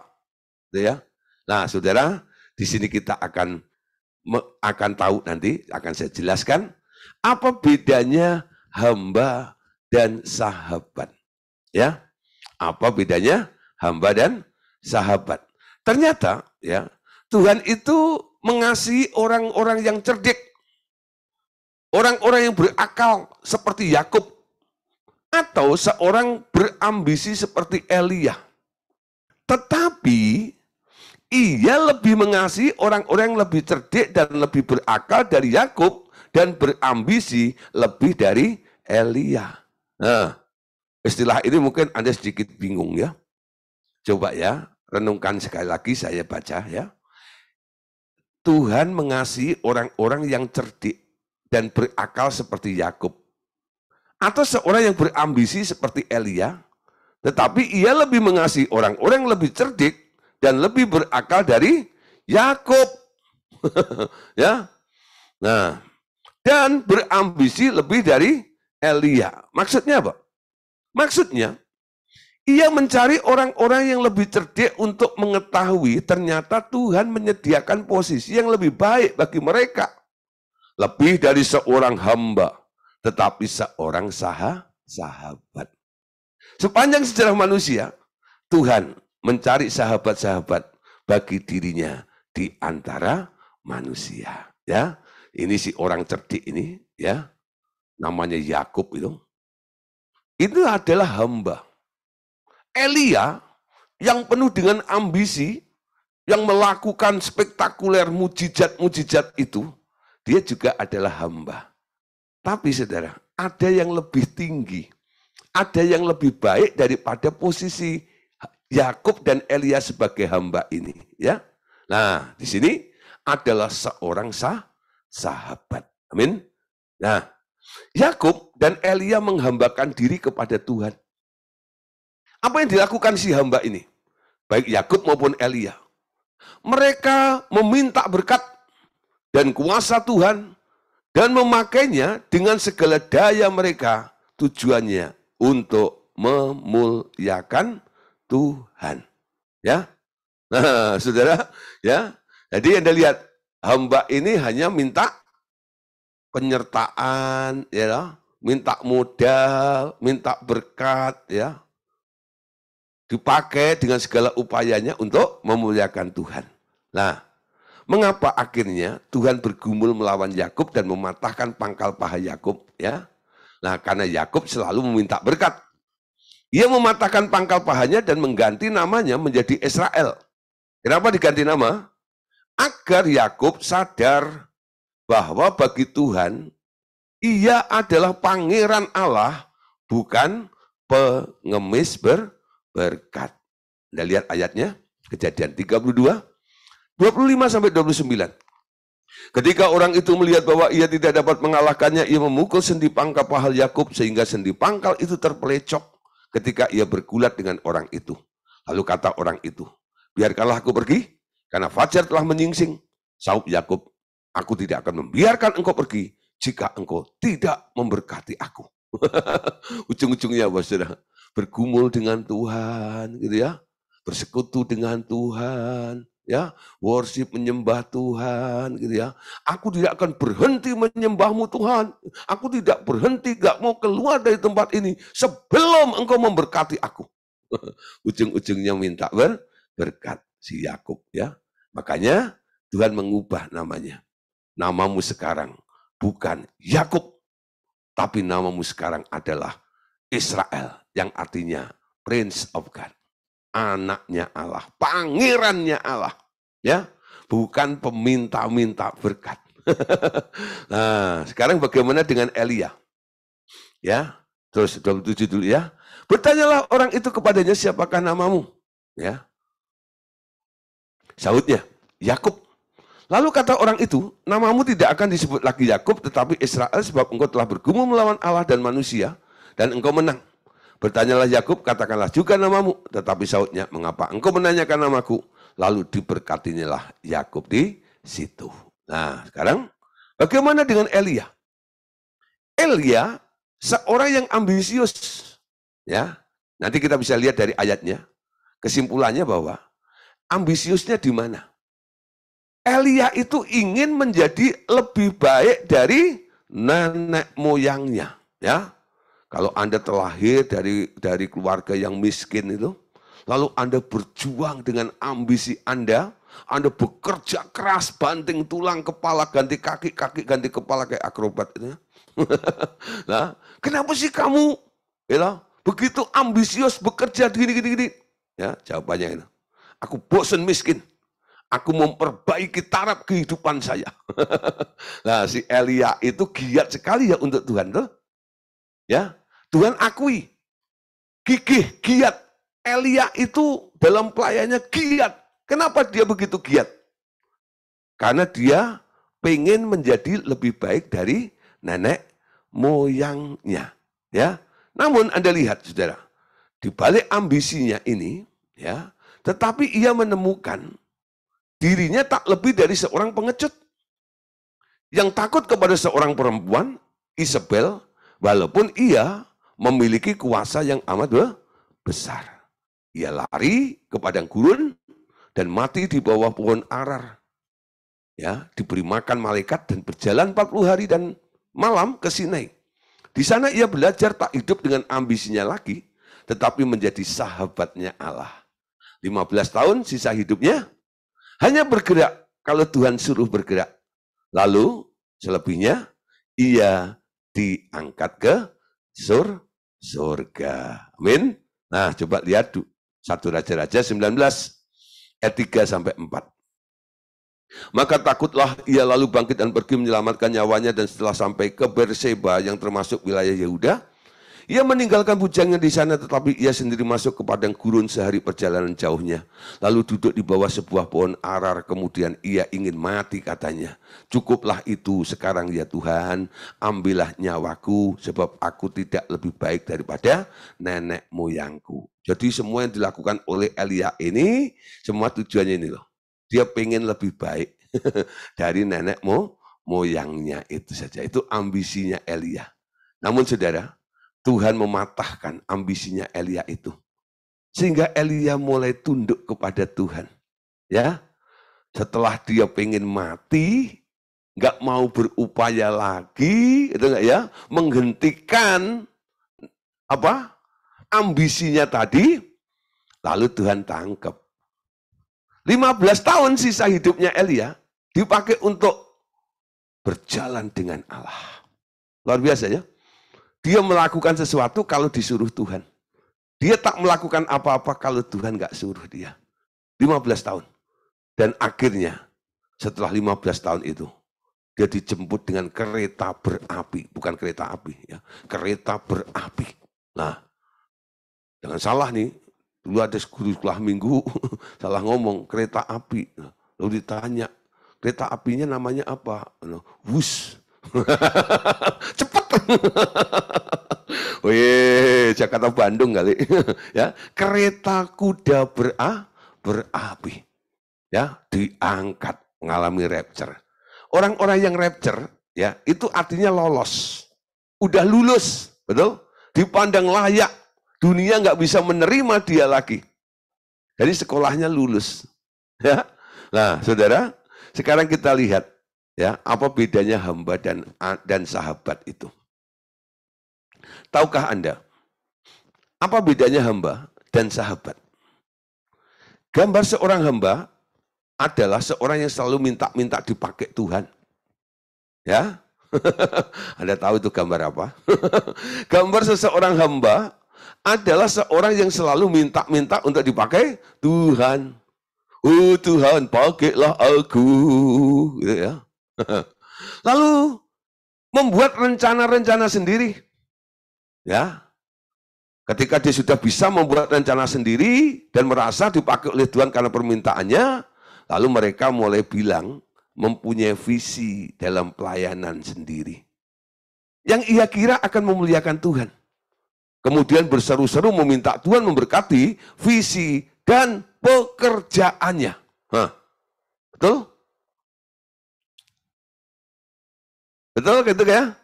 Ya. Nah saudara, di sini kita akan tahu nanti, akan saya jelaskan apa bedanya hamba dan sahabat. Ya, apa bedanya hamba dan sahabat? Ternyata ya Tuhan itu mengasihi orang-orang yang cerdik, orang-orang yang berakal seperti Yakub, atau seorang berambisi seperti Elia. Tetapi ia lebih mengasihi orang-orang yang lebih cerdik dan lebih berakal dari Yakub dan berambisi lebih dari Elia. Nah, istilah ini mungkin Anda sedikit bingung ya. Coba ya, renungkan sekali lagi, saya baca ya. Tuhan mengasihi orang-orang yang cerdik dan berakal seperti Yakub, atau seorang yang berambisi seperti Elia, tetapi ia lebih mengasihi orang-orang yang lebih cerdik dan lebih berakal dari Yakub. Ya. Nah, dan berambisi lebih dari Elia. Maksudnya apa? Maksudnya, ia mencari orang-orang yang lebih cerdik untuk mengetahui ternyata Tuhan menyediakan posisi yang lebih baik bagi mereka. Lebih dari seorang hamba, tetapi seorang sahabat. Sepanjang sejarah manusia, Tuhan mencari sahabat-sahabat bagi dirinya di antara manusia. Ya, ini si orang cerdik ini, ya, namanya Yakub itu adalah hamba. Elia yang penuh dengan ambisi, yang melakukan spektakuler mujizat-mujizat itu, dia juga adalah hamba. Tapi saudara, ada yang lebih tinggi, ada yang lebih baik daripada posisi Yakub dan Elia sebagai hamba ini, ya. Nah, di sini adalah seorang sahabat. Amin. Nah, Yakub dan Elia menghambakan diri kepada Tuhan. Apa yang dilakukan si hamba ini? Baik Yakub maupun Elia. Mereka meminta berkat dan kuasa Tuhan dan memakainya dengan segala daya mereka, tujuannya untuk memuliakan Tuhan. Ya. Nah, saudara, ya. Jadi Anda lihat, hamba ini hanya minta penyertaan, ya, minta modal, minta berkat, ya. Dipakai dengan segala upayanya untuk memuliakan Tuhan. Nah, mengapa akhirnya Tuhan bergumul melawan Yakub dan mematahkan pangkal paha Yakub? Ya, nah karena Yakub selalu meminta berkat. Ia mematahkan pangkal pahanya dan mengganti namanya menjadi Israel. Kenapa diganti nama? Agar Yakub sadar bahwa bagi Tuhan, ia adalah pangeran Allah, bukan pengemis berkat. Anda lihat ayatnya, Kejadian 32, 25-29. Ketika orang itu melihat bahwa ia tidak dapat mengalahkannya, ia memukul sendi pangkal paha Yakub sehingga sendi pangkal itu terpelecok ketika ia bergulat dengan orang itu. Lalu kata orang itu, biarkanlah aku pergi, karena fajar telah menyingsing. Sahut Yakub, aku tidak akan membiarkan engkau pergi jika engkau tidak memberkati aku. Ujung-ujungnya saudara, bergumul dengan Tuhan, gitu ya, bersekutu dengan Tuhan, ya, worship, menyembah Tuhan, gitu ya. Aku tidak akan berhenti menyembahmu Tuhan. Aku tidak berhenti, gak mau keluar dari tempat ini sebelum engkau memberkati aku. Ujung-ujungnya minta berkat si Yakub, ya. Makanya Tuhan mengubah namanya. Namamu sekarang bukan Yakub, tapi namamu sekarang adalah Israel, yang artinya Prince of God. Anaknya Allah, pangerannya Allah, ya, bukan peminta-minta berkat. Nah, sekarang bagaimana dengan Elia? Ya, terus 27 dulu ya. Bertanyalah orang itu kepadanya, siapakah namamu? Ya, sahutnya, Yakub. Lalu kata orang itu, namamu tidak akan disebut lagi Yakub, tetapi Israel, sebab engkau telah bergumul melawan Allah dan manusia, dan engkau menang. Bertanyalah Yakub, katakanlah juga namamu. Tetapi sahutnya, mengapa engkau menanyakan namaku? Lalu diberkatinya Yakub di situ. Nah, sekarang bagaimana dengan Elia? Elia seorang yang ambisius. Ya, nanti kita bisa lihat dari ayatnya. Kesimpulannya bahwa ambisiusnya di mana? Elia itu ingin menjadi lebih baik dari nenek moyangnya. Ya, kalau Anda terlahir dari keluarga yang miskin itu, lalu Anda berjuang dengan ambisi Anda bekerja keras, banting tulang, kepala ganti kaki, kaki ganti kepala kayak akrobat itu. Nah, kenapa sih kamu begitu ambisius bekerja gini? Ya, jawabannya itu. Aku bosan miskin. Aku memperbaiki taraf kehidupan saya. Nah, si Elia itu giat sekali ya untuk Tuhan tuh. Ya, Tuhan akui, gigih, giat. Elia itu dalam pelayannya giat. Kenapa dia begitu giat? Karena dia pengen menjadi lebih baik dari nenek moyangnya. Ya, namun Anda lihat, saudara, di balik ambisinya ini, ya, tetapi ia menemukan dirinya tak lebih dari seorang pengecut yang takut kepada seorang perempuan, Isabel, walaupun ia memiliki kuasa yang amat besar. Ia lari ke padang gurun dan mati di bawah pohon arar. Ya, diberi makan malaikat dan berjalan 40 hari dan malam ke Sinai. Di sana ia belajar tak hidup dengan ambisinya lagi, tetapi menjadi sahabatnya Allah. 15 tahun sisa hidupnya hanya bergerak kalau Tuhan suruh bergerak. Lalu selebihnya ia diangkat ke surga. Amin. Nah, coba lihat 1 Raja-Raja 19 ayat 3-4. Maka takutlah ia lalu bangkit dan pergi menyelamatkan nyawanya, dan setelah sampai ke Berseba yang termasuk wilayah Yehuda, ia meninggalkan bujangnya di sana, tetapi ia sendiri masuk ke padang gurun sehari perjalanan jauhnya. Lalu duduk di bawah sebuah pohon arar, kemudian ia ingin mati, katanya. Cukuplah itu sekarang ya Tuhan, ambillah nyawaku, sebab aku tidak lebih baik daripada nenek moyangku. Jadi semua yang dilakukan oleh Elia ini, semua tujuannya ini loh. Dia pengen lebih baik dari nenek moyangnya itu saja. Itu ambisinya Elia. Namun saudara, Tuhan mematahkan ambisinya Elia itu. Sehingga Elia mulai tunduk kepada Tuhan. Ya, setelah dia pengen mati, nggak mau berupaya lagi, itu enggak ya, menghentikan ambisinya tadi, lalu Tuhan tangkap. 15 tahun sisa hidupnya Elia dipakai untuk berjalan dengan Allah. Luar biasa ya. Dia melakukan sesuatu kalau disuruh Tuhan. Dia tak melakukan apa-apa kalau Tuhan nggak suruh dia. 15 tahun. Dan akhirnya setelah 15 tahun itu, dia dijemput dengan kereta berapi. Bukan kereta api, ya, kereta berapi. Nah, jangan salah nih, Dulu ada guru sekolah minggu salah ngomong kereta api. Lalu ditanya, kereta apinya namanya apa? Wus. Cepet. Wih, Jakarta Bandung kali. Ya, kereta kuda berapi. Ya, diangkat mengalami rapture. Orang-orang yang rapture ya, itu artinya lolos. Udah lulus, betul? Dipandang layak. Dunia nggak bisa menerima dia lagi. Jadi sekolahnya lulus. Ya. Nah, saudara, sekarang kita lihat ya apa bedanya hamba dan sahabat itu. Tahukah Anda apa bedanya hamba dan sahabat? Gambar seorang hamba adalah seorang yang selalu minta-minta dipakai Tuhan. Ya, Anda tahu itu gambar apa? Gambar seseorang hamba adalah seorang yang selalu minta-minta untuk dipakai Tuhan. Oh Tuhan, pakailah aku. Gitu ya. Lalu membuat rencana-rencana sendiri. Ya, ketika dia sudah bisa membuat rencana sendiri dan merasa dipakai oleh Tuhan karena permintaannya, lalu mereka mulai bilang mempunyai visi dalam pelayanan sendiri. Yang ia kira akan memuliakan Tuhan. Kemudian berseru-seru meminta Tuhan memberkati visi dan pekerjaannya. Hah, betul? Betul gitu ya?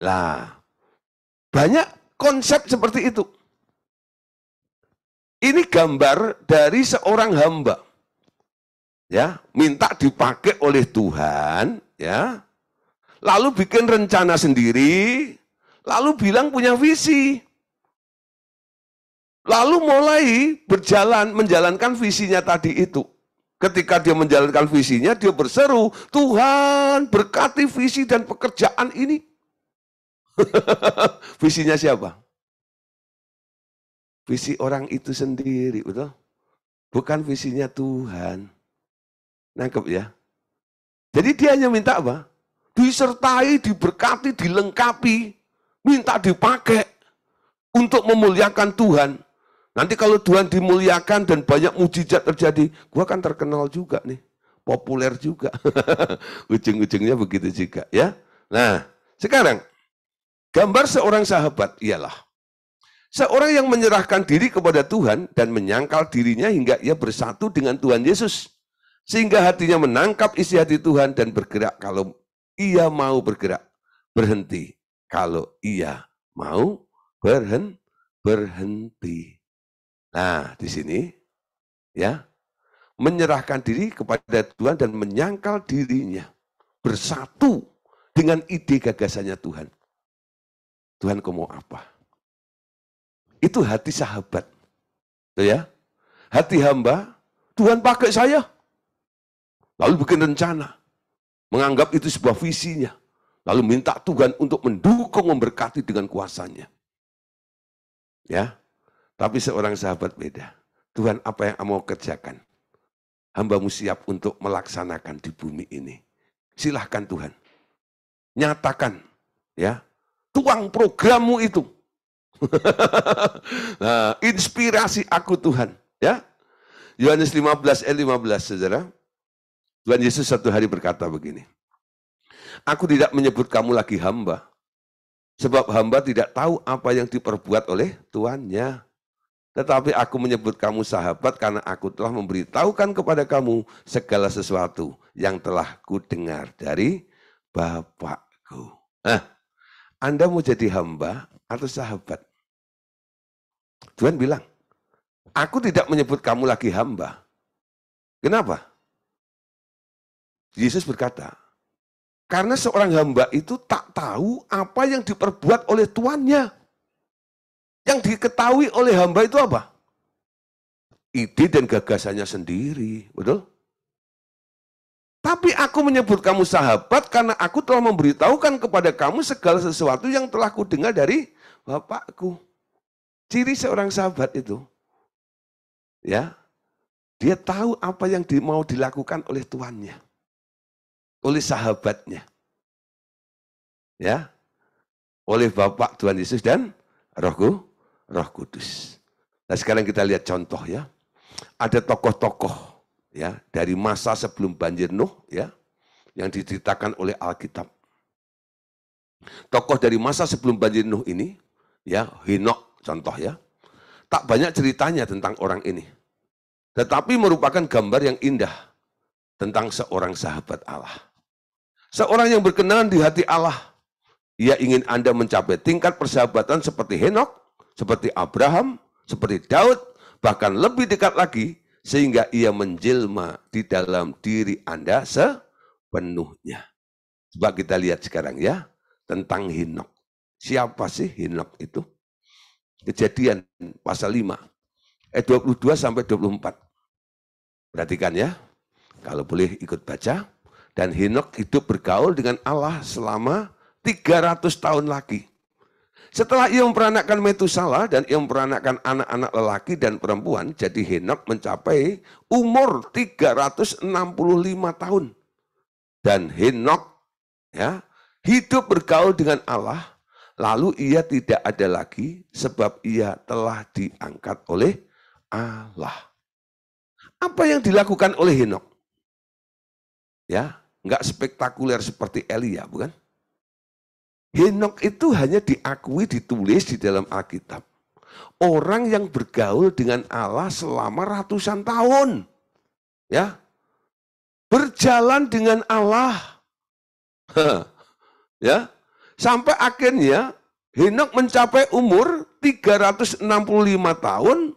Lah, banyak konsep seperti itu. Ini gambar dari seorang hamba. Ya, minta dipakai oleh Tuhan, ya. Lalu bikin rencana sendiri, lalu bilang punya visi. Lalu mulai berjalan menjalankan visinya tadi itu. Ketika dia menjalankan visinya, dia berseru, Tuhan berkati visi dan pekerjaan ini. Visinya siapa? Visi orang itu sendiri, betul? Bukan visinya Tuhan. Nangkep ya? Jadi dia hanya minta apa? Disertai, diberkati, dilengkapi, minta dipakai untuk memuliakan Tuhan. Nanti kalau Tuhan dimuliakan dan banyak mujizat terjadi, gua kan terkenal juga nih, populer juga. Ujung-ujungnya begitu juga ya. Nah, sekarang gambar seorang sahabat ialah seorang yang menyerahkan diri kepada Tuhan dan menyangkal dirinya hingga ia bersatu dengan Tuhan Yesus. Sehingga hatinya menangkap isi hati Tuhan dan bergerak kalau ia mau bergerak. Berhenti kalau ia mau berhenti. Nah, di sini ya, menyerahkan diri kepada Tuhan dan menyangkal dirinya, bersatu dengan ide gagasannya Tuhan. Tuhan kau mau apa? Itu hati sahabat. Tuh ya. Hati hamba, Tuhan pakai saya. Lalu bikin rencana. Menganggap itu sebuah visinya. Lalu minta Tuhan untuk mendukung, memberkati dengan kuasanya. Ya. Tapi seorang sahabat beda. Tuhan, apa yang mau kerjakan? Hambamu siap untuk melaksanakan di bumi ini. Silahkan Tuhan. Nyatakan. Ya. Tuang programmu itu. Nah, inspirasi aku Tuhan. Ya. Yohanes 15 ayat 15, saudara. Tuhan Yesus satu hari berkata begini. Aku tidak menyebut kamu lagi hamba. Sebab hamba tidak tahu apa yang diperbuat oleh tuannya. Tetapi aku menyebut kamu sahabat karena aku telah memberitahukan kepada kamu segala sesuatu yang telah kudengar dari Bapakku. Nah, Anda mau jadi hamba atau sahabat? Tuhan bilang, aku tidak menyebut kamu lagi hamba. Kenapa? Yesus berkata, karena seorang hamba itu tak tahu apa yang diperbuat oleh tuannya. Yang diketahui oleh hamba itu apa? Ide dan gagasannya sendiri, betul? Tapi aku menyebut kamu sahabat karena aku telah memberitahukan kepada kamu segala sesuatu yang telah kudengar dari Bapakku. Ciri seorang sahabat itu, ya, dia tahu apa yang mau dilakukan oleh tuannya, oleh sahabatnya, ya, oleh Bapak Tuhan Yesus dan Roh Kudus. Nah, sekarang kita lihat contoh ya. Ada tokoh-tokoh ya dari masa sebelum banjir Nuh ya yang diceritakan oleh Alkitab. Tokoh dari masa sebelum banjir Nuh ini ya, Henokh contoh ya. Tak banyak ceritanya tentang orang ini. Tetapi merupakan gambar yang indah tentang seorang sahabat Allah. Seorang yang berkenan di hati Allah. Ia ingin Anda mencapai tingkat persahabatan seperti Henokh, seperti Abraham, seperti Daud, bahkan lebih dekat lagi, sehingga ia menjelma di dalam diri Anda sepenuhnya. Coba kita lihat sekarang ya, tentang Henokh. Siapa sih Henokh itu? Kejadian pasal 5, ayat 22 sampai 24. Perhatikan ya, kalau boleh ikut baca. Dan Henokh hidup bergaul dengan Allah selama 300 tahun lagi. Setelah ia memperanakkan Metusala dan ia memperanakkan anak-anak lelaki dan perempuan, jadi Henokh mencapai umur 365 tahun. Dan Henokh ya, hidup bergaul dengan Allah, lalu ia tidak ada lagi sebab ia telah diangkat oleh Allah. Apa yang dilakukan oleh Henokh? Ya, enggak spektakuler seperti Elia, bukan? Henokh itu hanya diakui, ditulis di dalam Alkitab. Orang yang bergaul dengan Allah selama ratusan tahun. Ya. Berjalan dengan Allah. Ya. Sampai akhirnya Henokh mencapai umur 365 tahun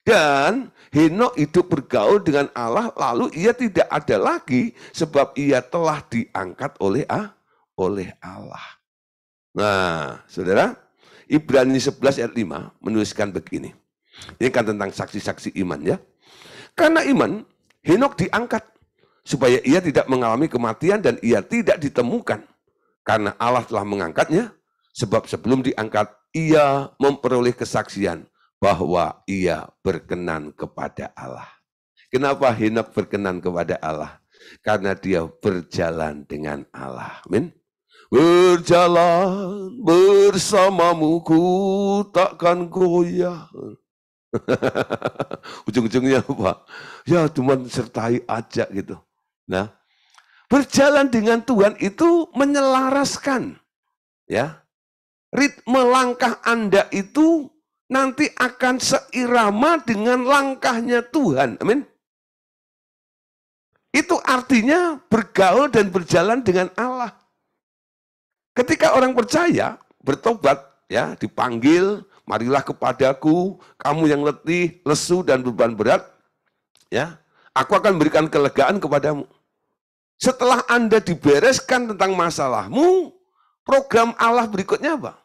dan Henokh hidup bergaul dengan Allah, lalu ia tidak ada lagi sebab ia telah diangkat oleh Allah. Nah, saudara, Ibrani 11 ayat 5 menuliskan begini. Ini kan tentang saksi-saksi iman ya. Karena iman, Henokh diangkat supaya ia tidak mengalami kematian dan ia tidak ditemukan. Karena Allah telah mengangkatnya, sebab sebelum diangkat, ia memperoleh kesaksian bahwa ia berkenan kepada Allah. Kenapa Henokh berkenan kepada Allah? Karena dia berjalan dengan Allah. Amin. Berjalan bersamamu ku takkan goyah. Ujung-ujungnya apa? Ya Tuhan sertai aja gitu. Nah, berjalan dengan Tuhan itu menyelaraskan. Ya, ritme langkah Anda itu nanti akan seirama dengan langkahnya Tuhan. Amin. Itu artinya bergaul dan berjalan dengan Allah. Ketika orang percaya, bertobat, ya, dipanggil, marilah kepadaku, kamu yang letih, lesu dan beban berat, ya, aku akan berikan kelegaan kepadamu. Setelah Anda dibereskan tentang masalahmu, program Allah berikutnya apa?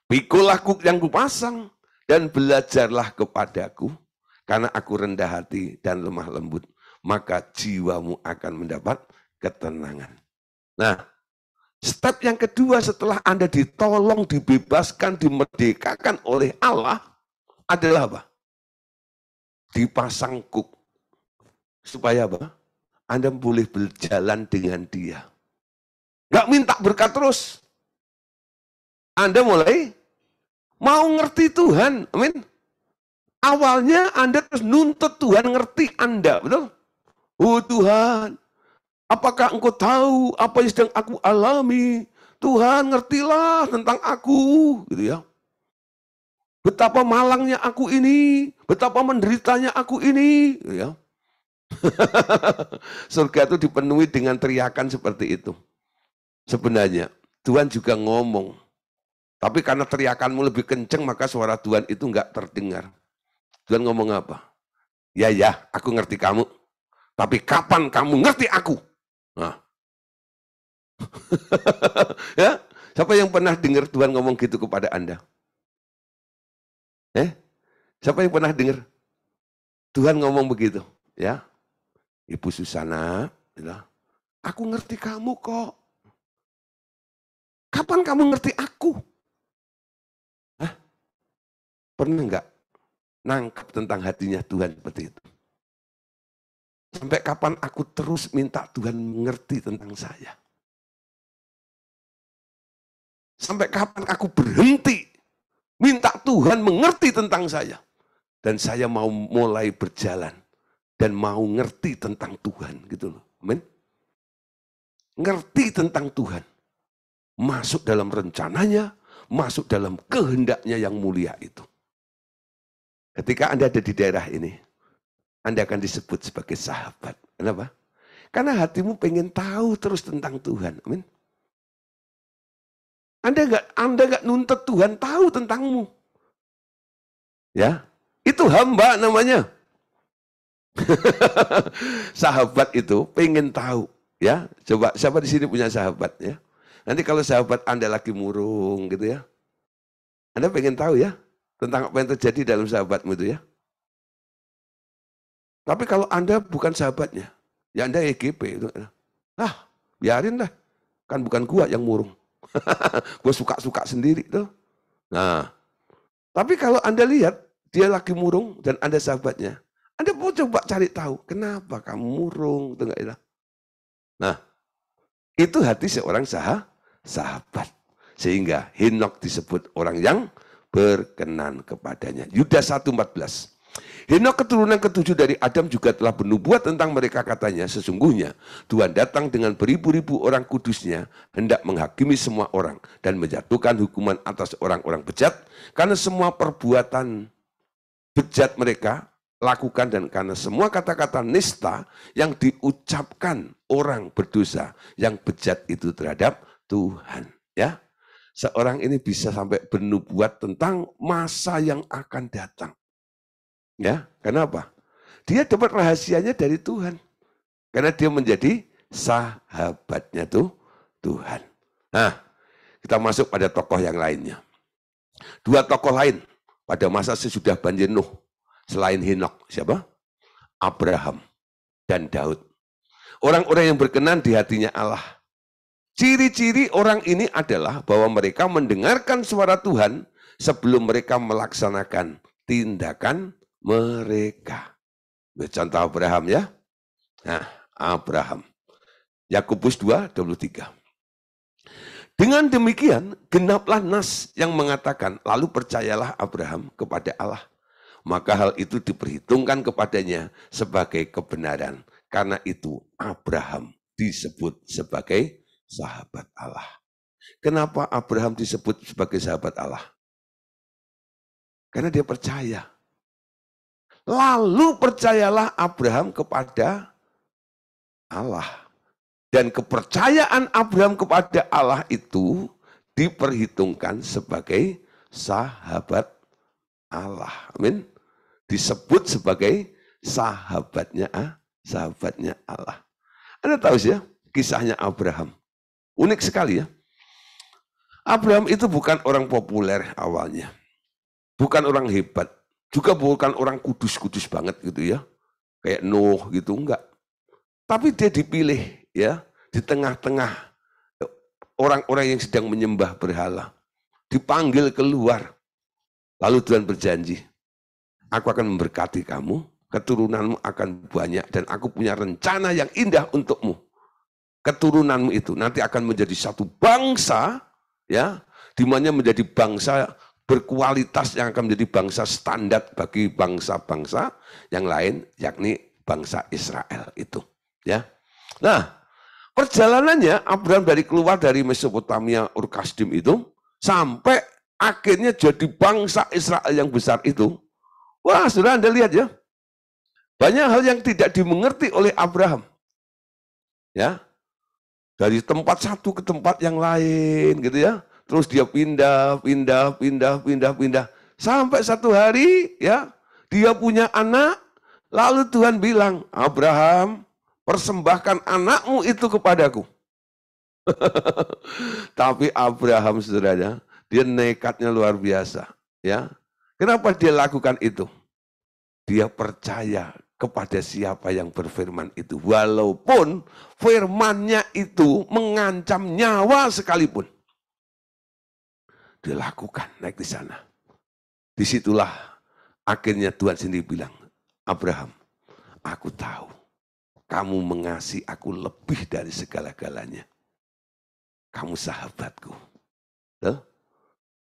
Pikulah yang kupasang dan belajarlah kepadaku, karena aku rendah hati dan lemah lembut, maka jiwamu akan mendapat ketenangan. Nah, step yang kedua setelah Anda ditolong, dibebaskan, dimerdekakan oleh Allah adalah apa? Dipasang kuk. Supaya apa? Anda boleh berjalan dengan dia. Nggak minta berkat terus. Anda mulai mau ngerti Tuhan. Amin. Awalnya Anda terus nuntut Tuhan ngerti Anda. Betul? Oh Tuhan, apakah engkau tahu apa yang sedang aku alami? Tuhan, ngertilah tentang aku, gitu ya. Betapa malangnya aku ini, betapa menderitanya aku ini, gitu ya. Surga itu dipenuhi dengan teriakan seperti itu. Sebenarnya Tuhan juga ngomong, tapi karena teriakanmu lebih kenceng maka suara Tuhan itu enggak terdengar. Tuhan ngomong apa? Ya, aku ngerti kamu. Tapi kapan kamu ngerti aku? Nah. Ya, siapa yang pernah dengar Tuhan ngomong gitu kepada Anda? Siapa yang pernah dengar Tuhan ngomong begitu? Ya, Ibu Susana, ya, aku ngerti kamu kok. Kapan kamu ngerti aku? Hah? Pernah enggak nangkep tentang hatinya Tuhan seperti itu? Sampai kapan aku terus minta Tuhan mengerti tentang saya? Sampai kapan aku berhenti minta Tuhan mengerti tentang saya? Dan saya mau mulai berjalan dan mau ngerti tentang Tuhan gitu loh. Amin. Ngerti tentang Tuhan. Masuk dalam rencananya, masuk dalam kehendaknya yang mulia itu. Ketika Anda ada di daerah ini, Anda akan disebut sebagai sahabat. Kenapa? Karena hatimu pengen tahu terus tentang Tuhan. Amin. Anda nggak nuntut Tuhan tahu tentangmu. Ya, itu hamba namanya. Sahabat itu pengen tahu. Ya, coba siapa di sini punya sahabat ya? Nanti kalau sahabat Anda lagi murung gitu ya, Anda pengen tahu ya tentang apa yang terjadi dalam sahabatmu itu ya. Tapi kalau Anda bukan sahabatnya, ya Anda EGP itu. Biarin lah, kan bukan gua yang murung. Gue suka-suka sendiri tuh. Nah, tapi kalau Anda lihat dia lagi murung dan Anda sahabatnya, Anda mau coba cari tahu kenapa kamu murung, itu enggak ya? Nah, itu hati seorang sahabat. Sehingga Henokh disebut orang yang berkenan kepadanya. Yudas 1:14. Henokh keturunan ketujuh dari Adam juga telah bernubuat tentang mereka, katanya, sesungguhnya Tuhan datang dengan beribu-ribu orang kudusnya hendak menghakimi semua orang dan menjatuhkan hukuman atas orang-orang bejat karena semua perbuatan bejat mereka lakukan dan karena semua kata-kata nista yang diucapkan orang berdosa yang bejat itu terhadap Tuhan. Ya, seorang ini bisa sampai bernubuat tentang masa yang akan datang. Ya, kenapa? Dia dapat rahasianya dari Tuhan. Karena dia menjadi sahabatnya Tuhan. Nah, kita masuk pada tokoh yang lainnya. Dua tokoh lain pada masa sesudah banjir Nuh selain Henokh, siapa? Abraham dan Daud. Orang-orang yang berkenan di hatinya Allah. Ciri-ciri orang ini adalah bahwa mereka mendengarkan suara Tuhan sebelum mereka melaksanakan tindakan mereka. Contoh Abraham ya. Nah, Abraham. Yakobus 2:23. Dengan demikian, genaplah nas yang mengatakan, lalu percayalah Abraham kepada Allah. Maka hal itu diperhitungkan kepadanya sebagai kebenaran. Karena itu Abraham disebut sebagai sahabat Allah. Kenapa Abraham disebut sebagai sahabat Allah? Karena dia percaya. Lalu percayalah Abraham kepada Allah. Dan kepercayaan Abraham kepada Allah itu diperhitungkan sebagai sahabat Allah. Amin. Disebut sebagai sahabatnya Allah. Anda tahu sih ya kisahnya Abraham. Unik sekali ya. Abraham itu bukan orang populer awalnya. Bukan orang hebat. Juga bukan orang kudus-kudus banget gitu ya. Kayak Nuh gitu, enggak. Tapi dia dipilih ya di tengah-tengah orang-orang yang sedang menyembah berhala. Dipanggil keluar. Lalu Tuhan berjanji, aku akan memberkati kamu, keturunanmu akan banyak, dan aku punya rencana yang indah untukmu. Keturunanmu itu nanti akan menjadi satu bangsa, ya, di mana menjadi bangsa berkualitas yang akan menjadi bangsa standar bagi bangsa-bangsa yang lain, yakni bangsa Israel itu. Ya, nah perjalanannya Abraham keluar dari Mesopotamia Ur Kasdim itu sampai akhirnya jadi bangsa Israel yang besar itu. Wah, sudah Anda lihat ya, banyak hal yang tidak dimengerti oleh Abraham. Ya, dari tempat satu ke tempat yang lain gitu ya. Terus dia pindah. Sampai satu hari ya, dia punya anak. Lalu Tuhan bilang, Abraham, persembahkan anakmu itu kepadaku. Tapi Abraham, saudaranya, dia nekatnya luar biasa. Ya, kenapa dia lakukan itu? Dia percaya kepada siapa yang berfirman itu. Walaupun firmannya itu mengancam nyawa sekalipun. Dia lakukan, naik di sana. Disitulah akhirnya Tuhan sendiri bilang, Abraham, aku tahu kamu mengasihi aku lebih dari segala-galanya. Kamu sahabatku.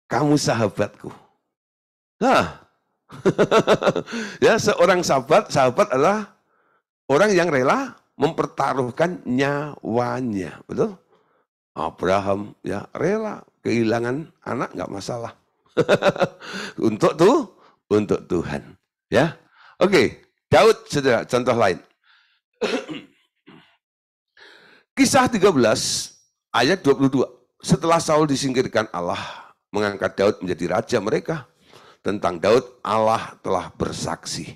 Kamu sahabatku. Nah, Ya, seorang sahabat adalah orang yang rela mempertaruhkan nyawanya, betul? Abraham ya rela kehilangan anak nggak masalah. untuk Tuhan, ya. Oke, Daud saudara, contoh lain. Kisah 13 ayat 22. Setelah Saul disingkirkan, Allah mengangkat Daud menjadi raja mereka. Tentang Daud, Allah telah bersaksi.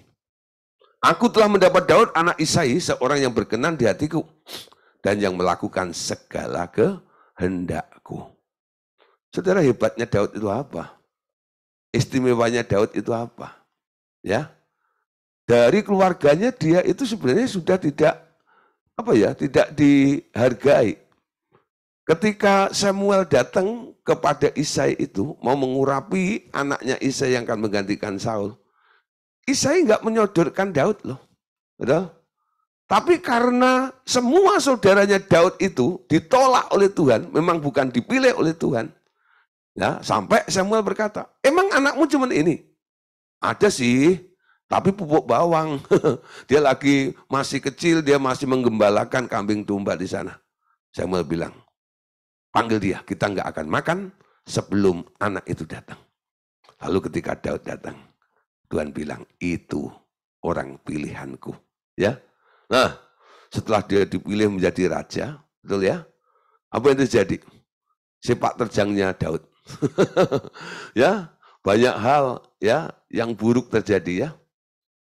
Aku telah mendapat Daud anak Isai, seorang yang berkenan di hatiku dan yang melakukan segala kehendakku. Saudara, hebatnya Daud itu apa? Istimewanya Daud itu apa? Ya, dari keluarganya dia itu sebenarnya sudah tidak dihargai. Ketika Samuel datang kepada Isai itu mau mengurapi anaknya Isai yang akan menggantikan Saul, Isai nggak menyodorkan Daud loh, betul? Tapi karena semua saudaranya Daud itu ditolak oleh Tuhan, memang bukan dipilih oleh Tuhan. Ya, sampai Samuel berkata, emang anakmu cuma ini? Ada sih, tapi pupuk bawang. Dia lagi masih kecil, dia masih menggembalakan kambing domba di sana. Samuel bilang, panggil dia, kita nggak akan makan sebelum anak itu datang. Lalu ketika Daud datang, Tuhan bilang, itu orang pilihanku. Ya, nah, setelah dia dipilih menjadi raja, betul ya? Apa yang terjadi? Sepak terjangnya Daud. Ya, banyak hal ya yang buruk terjadi ya.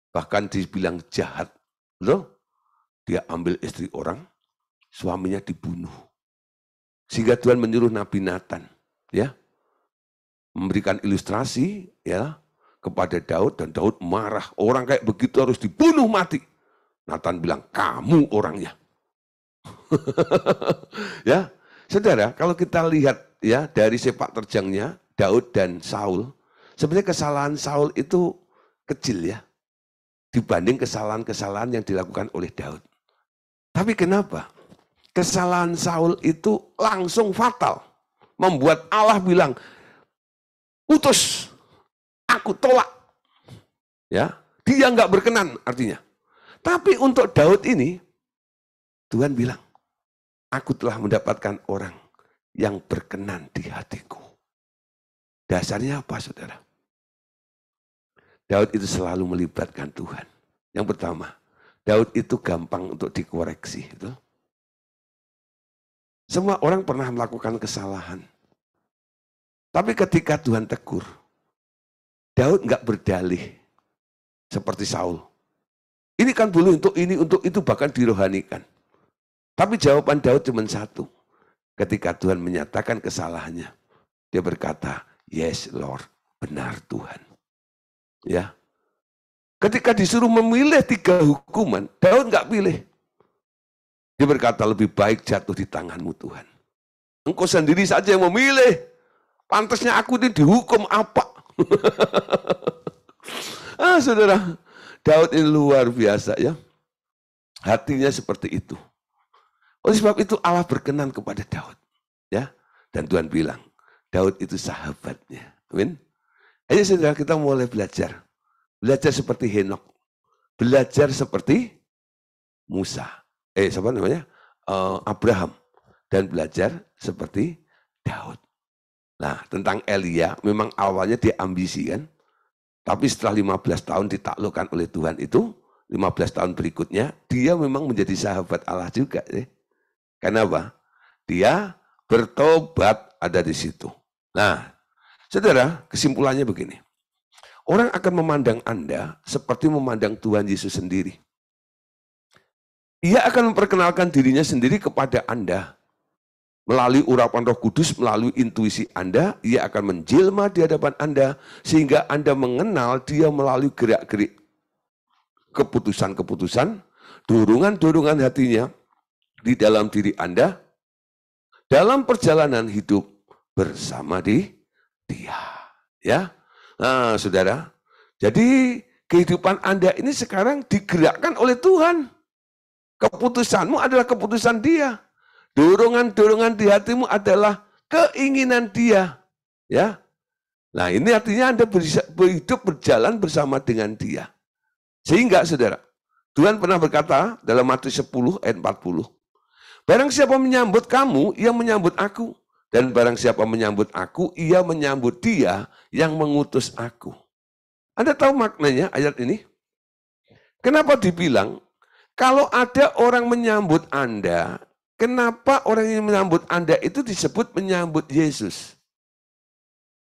Bahkan dibilang jahat. Betul? Dia ambil istri orang, suaminya dibunuh. Sehingga Tuhan menyuruh Nabi Nathan ya memberikan ilustrasi ya kepada Daud, dan Daud marah. Orang kayak begitu harus dibunuh mati. Nathan bilang, kamu orangnya. Ya, saudara, kalau kita lihat ya dari sepak terjangnya Daud dan Saul, sebenarnya kesalahan Saul itu kecil ya dibanding kesalahan-kesalahan yang dilakukan oleh Daud. Tapi kenapa? Kesalahan Saul itu langsung fatal, membuat Allah bilang, utus, aku tolak. Ya, dia nggak berkenan artinya. Tapi untuk Daud ini, Tuhan bilang, aku telah mendapatkan orang yang berkenan di hatiku. Dasarnya apa, saudara? Daud itu selalu melibatkan Tuhan. Yang pertama, Daud itu gampang untuk dikoreksi. Gitu. Semua orang pernah melakukan kesalahan. Tapi ketika Tuhan tegur, Daud nggak berdalih seperti Saul. Ini kan boleh untuk ini, untuk itu, bahkan dirohanikan. Tapi jawaban Daud cuma satu. Ketika Tuhan menyatakan kesalahannya, dia berkata, yes Lord, benar Tuhan. Ya. Ketika disuruh memilih 3 hukuman, Daud nggak pilih. Dia berkata, lebih baik jatuh di tanganmu Tuhan. Engkau sendiri saja yang memilih. Pantasnya aku ini dihukum apa? Saudara, Daud ini luar biasa ya. Hatinya seperti itu. Oleh sebab itu Allah berkenan kepada Daud. Ya. Dan Tuhan bilang, Daud itu sahabatnya. Amin. Ayo saudara, kita mulai belajar. Belajar seperti Henok. Belajar seperti Musa. Siapa namanya? Abraham. Dan belajar seperti Daud. Nah, tentang Elia, memang awalnya dia ambisi kan. Tapi setelah 15 tahun ditaklukkan oleh Tuhan itu, 15 tahun berikutnya, dia memang menjadi sahabat Allah juga. Kenapa? Dia bertobat ada di situ. Nah, saudara, kesimpulannya begini. Orang akan memandang Anda seperti memandang Tuhan Yesus sendiri. Ia akan memperkenalkan dirinya sendiri kepada Anda. Melalui urapan Roh Kudus, melalui intuisi Anda, ia akan menjelma di hadapan Anda, sehingga Anda mengenal dia melalui gerak-gerik keputusan-keputusan, dorongan-dorongan hatinya di dalam diri Anda, dalam perjalanan hidup bersama dia. Ya, nah saudara, jadi kehidupan Anda ini sekarang digerakkan oleh Tuhan. Keputusanmu adalah keputusan dia. Dorongan-dorongan di hatimu adalah keinginan dia. Ya. Nah, ini artinya Anda hidup berjalan bersama dengan Dia. Sehingga, saudara, Tuhan pernah berkata dalam Matius 10 ayat 40, barang siapa menyambut kamu, ia menyambut aku. Dan barang siapa menyambut aku, ia menyambut Dia yang mengutus aku. Anda tahu maknanya ayat ini? Kenapa dibilang, kalau ada orang menyambut Anda, kenapa orang yang menyambut Anda itu disebut menyambut Yesus?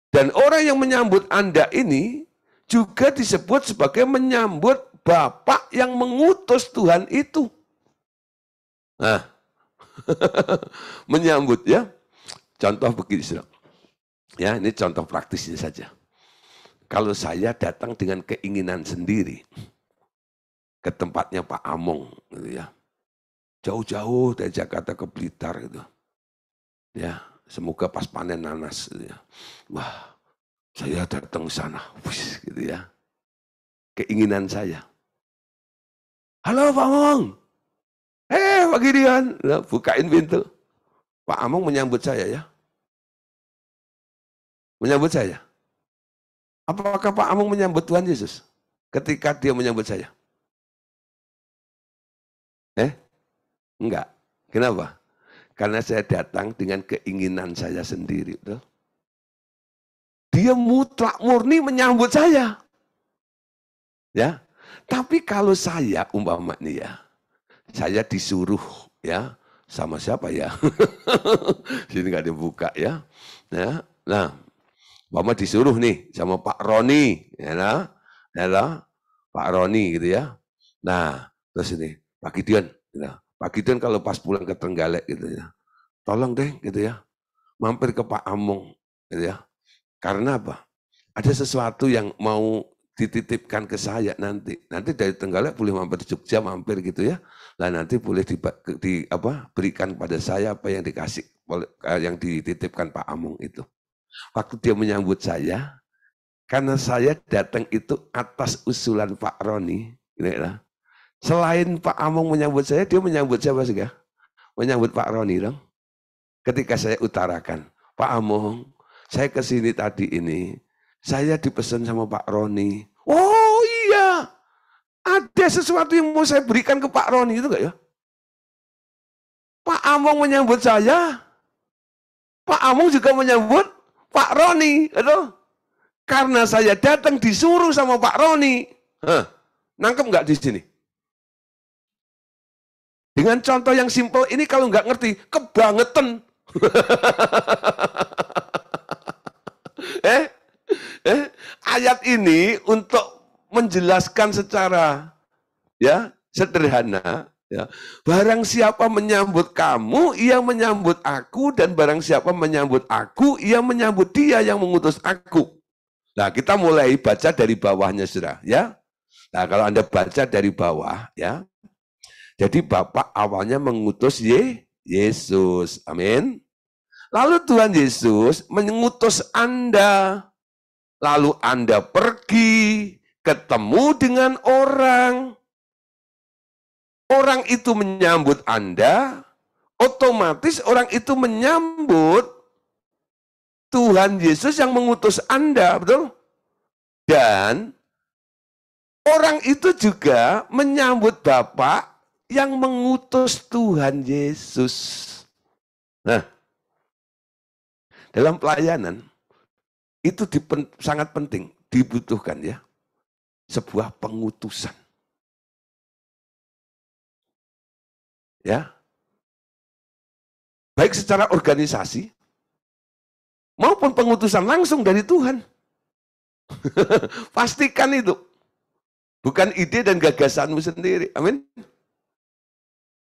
Dan orang yang menyambut Anda ini juga disebut sebagai menyambut Bapa yang mengutus Tuhan itu. Nah, menyambut ya. Contoh begini, ya, ini contoh praktisnya saja. Kalau saya datang dengan keinginan sendiri ke tempatnya Pak Among, gitu ya, jauh-jauh dari Jakarta ke Blitar, gitu, ya, semoga pas panen nanas, gitu ya. Wah, saya datang ke sana, gitu ya, keinginan saya. Halo Pak Among, Pak Gideon, bukain pintu. Pak Among menyambut saya ya. Menyambut saya. Apakah Pak Among menyambut Tuhan Yesus ketika dia menyambut saya? Enggak. Kenapa? Karena saya datang dengan keinginan saya sendiri. Betul? Dia mutlak murni menyambut saya. Ya. Tapi kalau saya umpama nih ya, saya disuruh ya sama siapa ya? Sini nggak dibuka ya. Nah, Mama disuruh nih sama Pak Roni, ya Pak Roni gitu ya. Nah, terus ini Pak Gideon, gitu. Pak Gideon kalau pas pulang ke Trenggalek gitu ya, tolong deh gitu ya, mampir ke Pak Among gitu ya. Karena apa? Ada sesuatu yang mau dititipkan ke saya nanti. Nanti dari Trenggalek boleh mampir di Jogja, mampir gitu ya. Lah nanti boleh berikan pada saya apa yang dikasih, yang dititipkan Pak Among itu. Waktu dia menyambut saya, karena saya datang itu atas usulan Pak Roni, gitu. Selain Pak Among menyambut saya, dia menyambut siapa sih? Menyambut Pak Roni dong. Ketika saya utarakan, Pak Among, saya ke sini tadi ini, saya dipesan sama Pak Roni. Oh iya, ada sesuatu yang mau saya berikan ke Pak Roni itu enggak ya? Pak Among menyambut saya, Pak Among juga menyambut Pak Roni, gitu. Karena saya datang disuruh sama Pak Roni. Nangkep nggak di sini? Dengan contoh yang simpel ini kalau nggak ngerti, kebangetan. Ayat ini untuk menjelaskan secara ya sederhana. Ya. Barang siapa menyambut kamu, ia menyambut aku, dan barang siapa menyambut aku, ia menyambut Dia yang mengutus aku. Nah, kita mulai baca dari bawahnya, saudara. Ya. Nah, kalau Anda baca dari bawah, ya. Jadi Bapak awalnya mengutus Yesus. Amin. Lalu Tuhan Yesus mengutus Anda. Lalu Anda pergi, ketemu dengan orang. Orang itu menyambut Anda, otomatis orang itu menyambut Tuhan Yesus yang mengutus Anda, betul? Dan orang itu juga menyambut Bapak yang mengutus Tuhan Yesus. Nah, dalam pelayanan, itu sangat penting, dibutuhkan ya, sebuah pengutusan. Ya, baik secara organisasi maupun pengutusan langsung dari Tuhan. Pastikan itu bukan ide dan gagasanmu sendiri. Amin.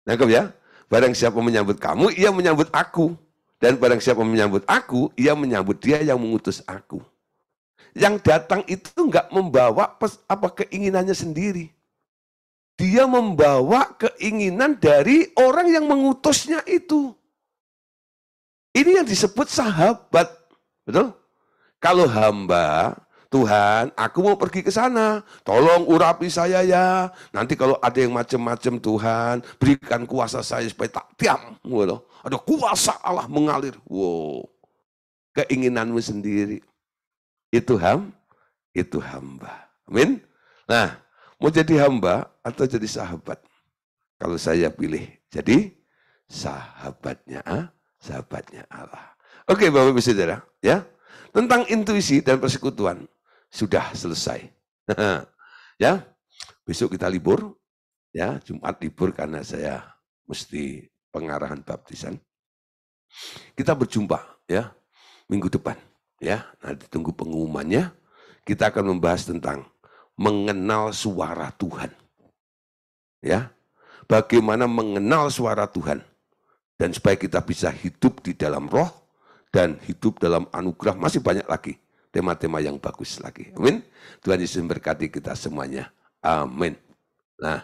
Nangkep ya? Barang siapa menyambut kamu, ia menyambut aku. Dan barang siapa menyambut aku, ia menyambut Dia yang mengutus aku. Yang datang itu enggak membawa keinginannya sendiri. Dia membawa keinginan dari orang yang mengutusnya itu. Ini yang disebut sahabat. Betul? Kalau hamba, Tuhan, aku mau pergi ke sana. Tolong urapi saya ya. Nanti kalau ada yang macam-macam, Tuhan, berikan kuasa saya supaya tak diam. Ada kuasa Allah mengalir. Wow. Keinginanmu sendiri. itu hamba. Amin. Nah, mau jadi hamba atau jadi sahabat? Kalau saya pilih jadi sahabatnya Allah. Oke, Bapak Ibu Saudara, ya. Tentang intuisi dan persekutuan sudah selesai. Ya. Besok kita libur, ya, Jumat libur karena saya mesti pengarahan baptisan. Kita berjumpa, ya, minggu depan, ya. Nanti tunggu pengumumannya. Kita akan membahas tentang mengenal suara Tuhan, ya. Bagaimana mengenal suara Tuhan dan supaya kita bisa hidup di dalam roh dan hidup dalam anugerah. Masih banyak lagi tema-tema yang bagus lagi. Amin. Tuhan Yesus memberkati kita semuanya. Amin. Nah,